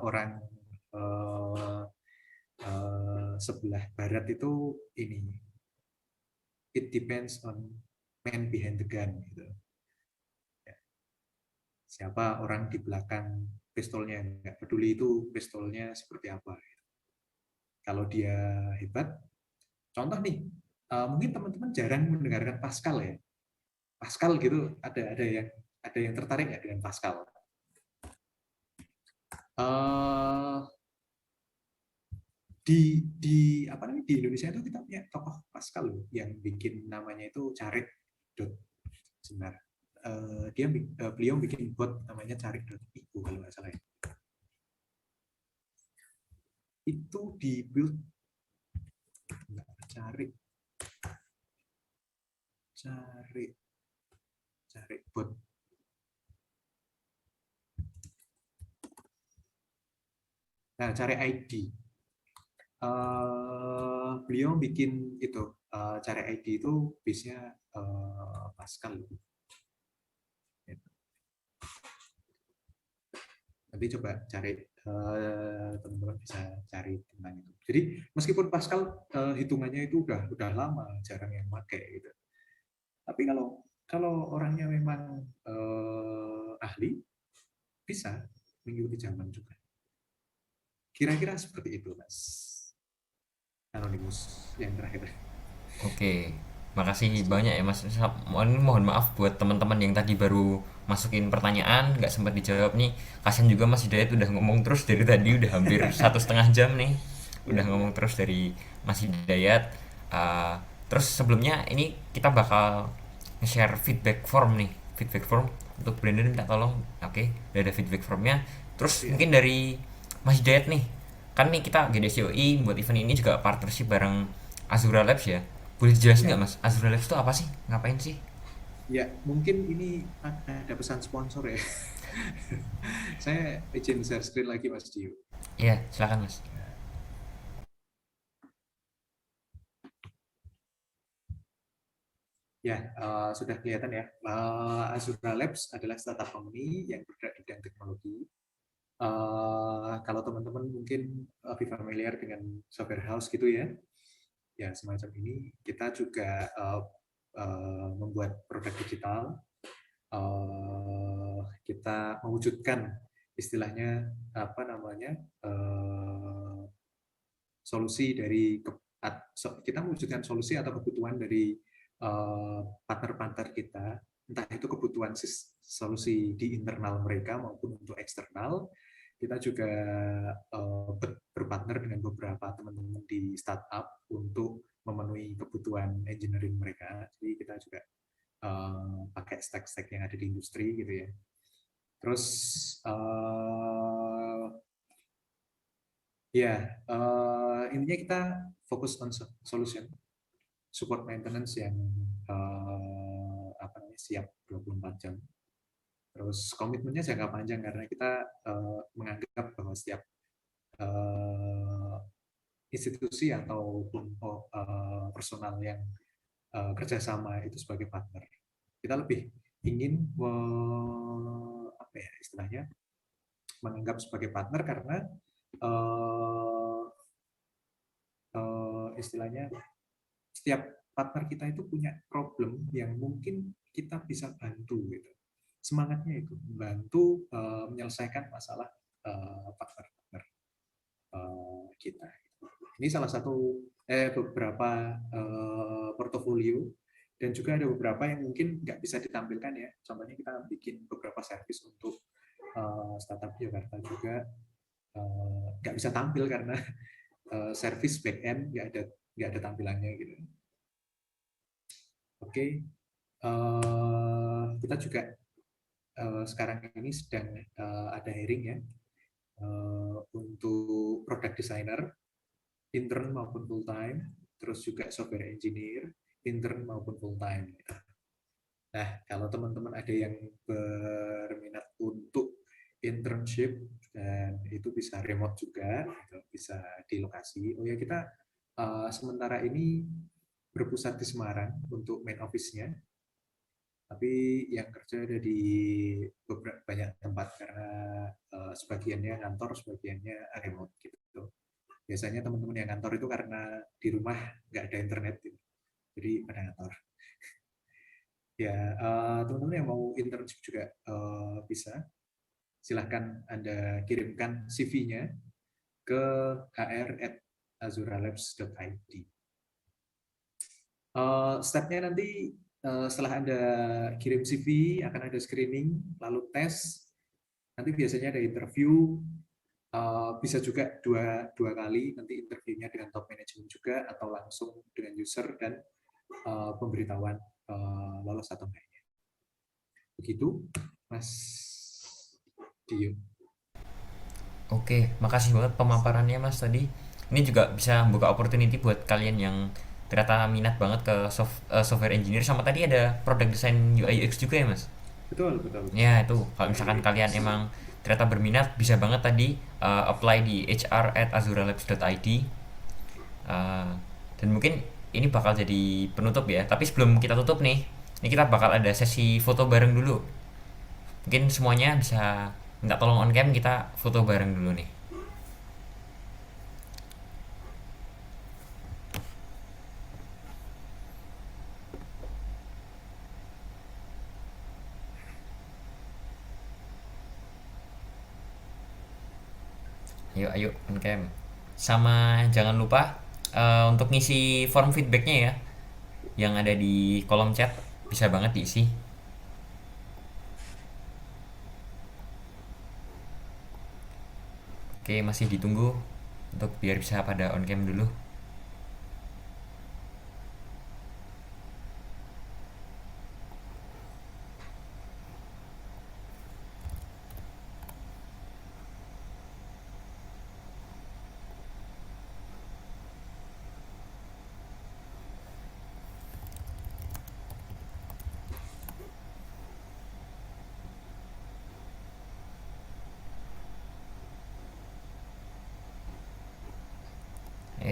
S2: orang eh, sebelah barat itu ini it depends on man behind the gun gitu ya. Siapa orang di belakang pistolnya nggak peduli itu pistolnya seperti apa kalau dia hebat contoh nih mungkin teman-teman jarang mendengarkan Pascal ya Pascal gitu ada yang tertarik nggak dengan Pascal uh, di apa namanya di Indonesia itu kita punya tokoh Pascal loh yang bikin namanya itu Carik dot sebentar beliau bikin bot namanya carik.io kalau nggak salah ya. Itu di build carik carik carik bot nah cari ID beliau bikin itu cari ID itu base-nya Pascal nanti coba cari teman-teman bisa cari tentang itu. Jadi meskipun Pascal hitungannya itu udah lama jarang yang pakai gitu. Tapi kalau kalau orangnya memang ahli bisa mengikuti zaman juga. Kira-kira seperti itu Mas Anonymous yang terakhir.
S1: Oke, makasih banyak ya Mas. Mohon maaf buat teman-teman yang tadi baru masukin pertanyaan nggak sempat dijawab nih. Kasian juga Mas Hidayat udah ngomong terus dari tadi udah hampir 1,5 jam nih.
S2: Iya,
S1: Udah
S2: iya.
S1: ngomong terus dari Mas Hidayat. Uh, Terus sebelumnya ini kita bakal nge-share feedback form nih, feedback form untuk Brandon minta tolong. Oke, udah ada feedback formnya. Terus
S2: Iya.
S1: mungkin dari Mas Hidayat nih, kan nih kita GDCOI buat event ini juga partnership bareng Azura Labs ya. Boleh dijelasin
S2: Ya,
S1: nggak Mas, Azura Labs itu apa sih? Ngapain sih?
S2: ya, mungkin ini ada pesan sponsor ya. Saya izin share screen lagi Mas Dio.
S1: Iya, silakan Mas.
S2: Ya, sudah kelihatan ya. Azura Labs adalah startup company yang bergerak di bidang teknologi. Kalau teman-teman mungkin lebih familiar dengan software house gitu ya, ya semacam ini. Kita juga membuat produk digital. Kita mewujudkan istilahnya apa namanya solusi dari kita mewujudkan solusi atau kebutuhan dari partner-partner kita, entah itu kebutuhan solusi di internal mereka maupun untuk eksternal. Kita juga berpartner dengan beberapa teman-teman di startup untuk memenuhi kebutuhan engineering mereka. Jadi kita juga pakai stack-stack yang ada di industri gitu ya. Terus ya, intinya kita fokus on solution, support maintenance yang apa namanya siap 24 jam. Terus komitmennya jangka panjang karena kita menganggap bahwa setiap uh, institusi ataupun personal yang kerjasama itu sebagai partner. Kita lebih ingin apa ya istilahnya menganggap sebagai partner karena uh, istilahnya setiap partner kita itu punya problem yang mungkin kita bisa bantu gitu. Semangatnya itu membantu menyelesaikan masalah partner-partner kita. Ini salah satu beberapa portofolio dan juga ada beberapa yang mungkin nggak bisa ditampilkan ya. Contohnya kita bikin beberapa service untuk startup Jakarta juga nggak bisa tampil karena service back end nggak ada tampilannya gitu. Oke, kita juga sekarang ini sedang ada hiring ya untuk product designer intern maupun full time, terus juga software engineer intern maupun full time. Nah, kalau teman-teman ada yang berminat untuk internship dan itu bisa remote juga, bisa di lokasi. Oh ya kita sementara ini berpusat di Semarang untuk main office-nya, tapi yang kerja ada di beberapa banyak tempat karena sebagiannya kantor, sebagiannya remote gitu. Biasanya teman-teman yang kantor itu karena di rumah nggak ada internet, gitu. Jadi pada kantor. Ya, teman-teman yang mau internship juga bisa. Silahkan Anda kirimkan CV-nya ke hr@azuralabs.id. Step-nya nanti setelah Anda kirim CV, akan ada screening, lalu tes, nanti biasanya ada interview, bisa juga dua kali, nanti interviewnya dengan top management juga, atau langsung dengan user dan pemberitahuan lolos atau enggaknya. Begitu, Mas Dio.
S1: Oke, makasih banget pemaparannya Mas tadi. Ini juga bisa membuka opportunity buat kalian yang ternyata minat banget ke software engineer, sama tadi ada product design UI UX juga ya Mas.
S2: Betul, betul.
S1: Ya itu kalau misalkan kalian
S2: UX.
S1: emang ternyata berminat bisa banget tadi apply di hr@azuralabs.id. Uh, dan mungkin ini bakal jadi penutup ya. Tapi sebelum kita tutup nih, ini kita bakal ada sesi foto bareng dulu. Mungkin semuanya bisa minta tolong on cam, kita foto bareng dulu nih. Ayo ayo on cam. Sama jangan lupa untuk ngisi form feedbacknya ya, yang ada di kolom chat, bisa banget diisi. Oke, masih ditunggu untuk biar bisa pada on cam dulu.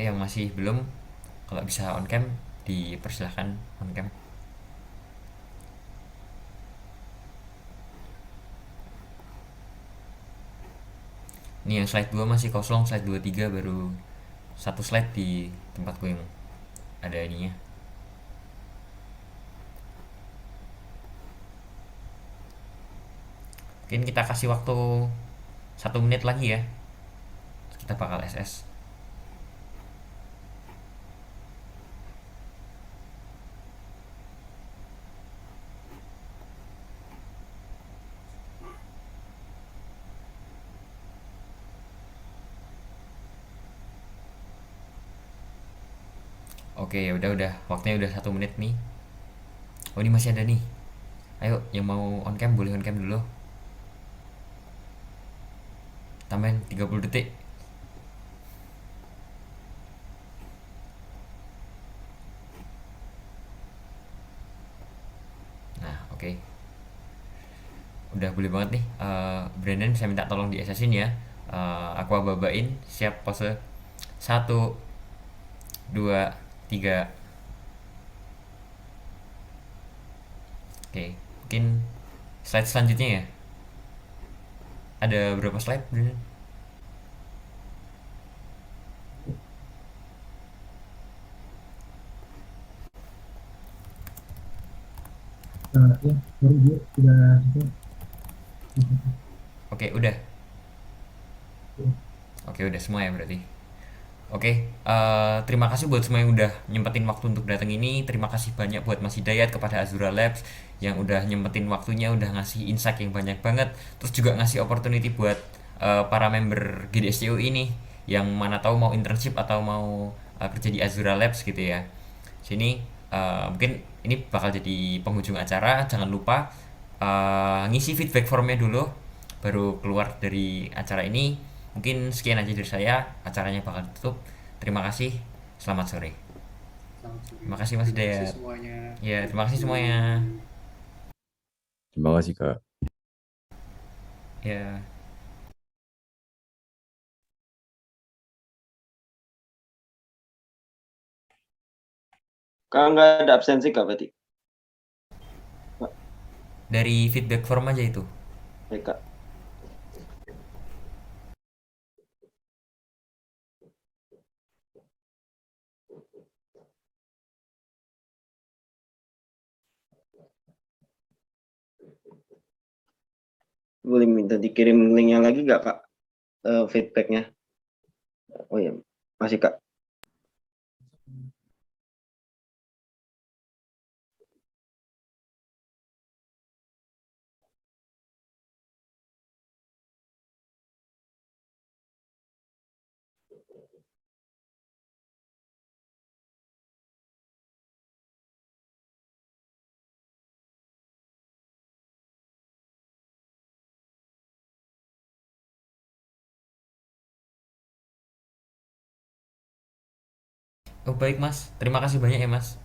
S1: yang masih belum, kalau bisa on cam dipersilahkan on cam. Ini yang slide 2 masih kosong, slide 23 baru satu slide di tempatku yang ada ininya. Mungkin kita kasih waktu 1 menit lagi ya, kita bakal SS. Oke, ya udah waktunya udah 1 menit nih. Oh, ini masih ada nih. Ayo, yang mau on cam boleh on cam dulu. Tambahin 30 detik. Nah, oke. Udah boleh banget nih. Brandon, saya minta tolong di SS-in ya. Aku ababain, siap pose. Satu, dua, tiga. Oke, mungkin slide selanjutnya ya. Ada berapa slide, Brandon?
S3: Ya, sorry Bu, sudah selesai.
S1: Oke, udah. Oke, udah semua ya berarti. Oke, terima kasih buat semua yang udah nyempetin waktu untuk datang ini. Terima kasih banyak buat Mas Hidayat, kepada Azura Labs yang udah nyempetin waktunya, udah ngasih insight yang banyak banget. Terus juga ngasih opportunity buat para member GDSCO ini yang mana tahu mau internship atau mau kerja di Azura Labs gitu ya. Sini mungkin ini bakal jadi penghujung acara. Jangan lupa ngisi feedback formnya dulu baru keluar dari acara ini. Mungkin sekian aja dari saya, acaranya bakal tutup. Terima kasih, selamat sore.
S2: Selamat sore.
S1: Terima kasih Mas
S2: Terima kasih
S1: Hidayat.
S2: semuanya.
S1: Ya,
S2: Thank
S1: terima kasih
S2: you.
S1: semuanya.
S4: Terima kasih Kak.
S1: Ya.
S5: Kak nggak ada absensi Kak berarti?
S1: Dari feedback form aja itu.
S5: Baik Kak. Boleh minta dikirim linknya lagi nggak Kak? Feedbacknya. Oh iya, masih Kak.
S1: Oh baik Mas, terima kasih banyak ya Mas.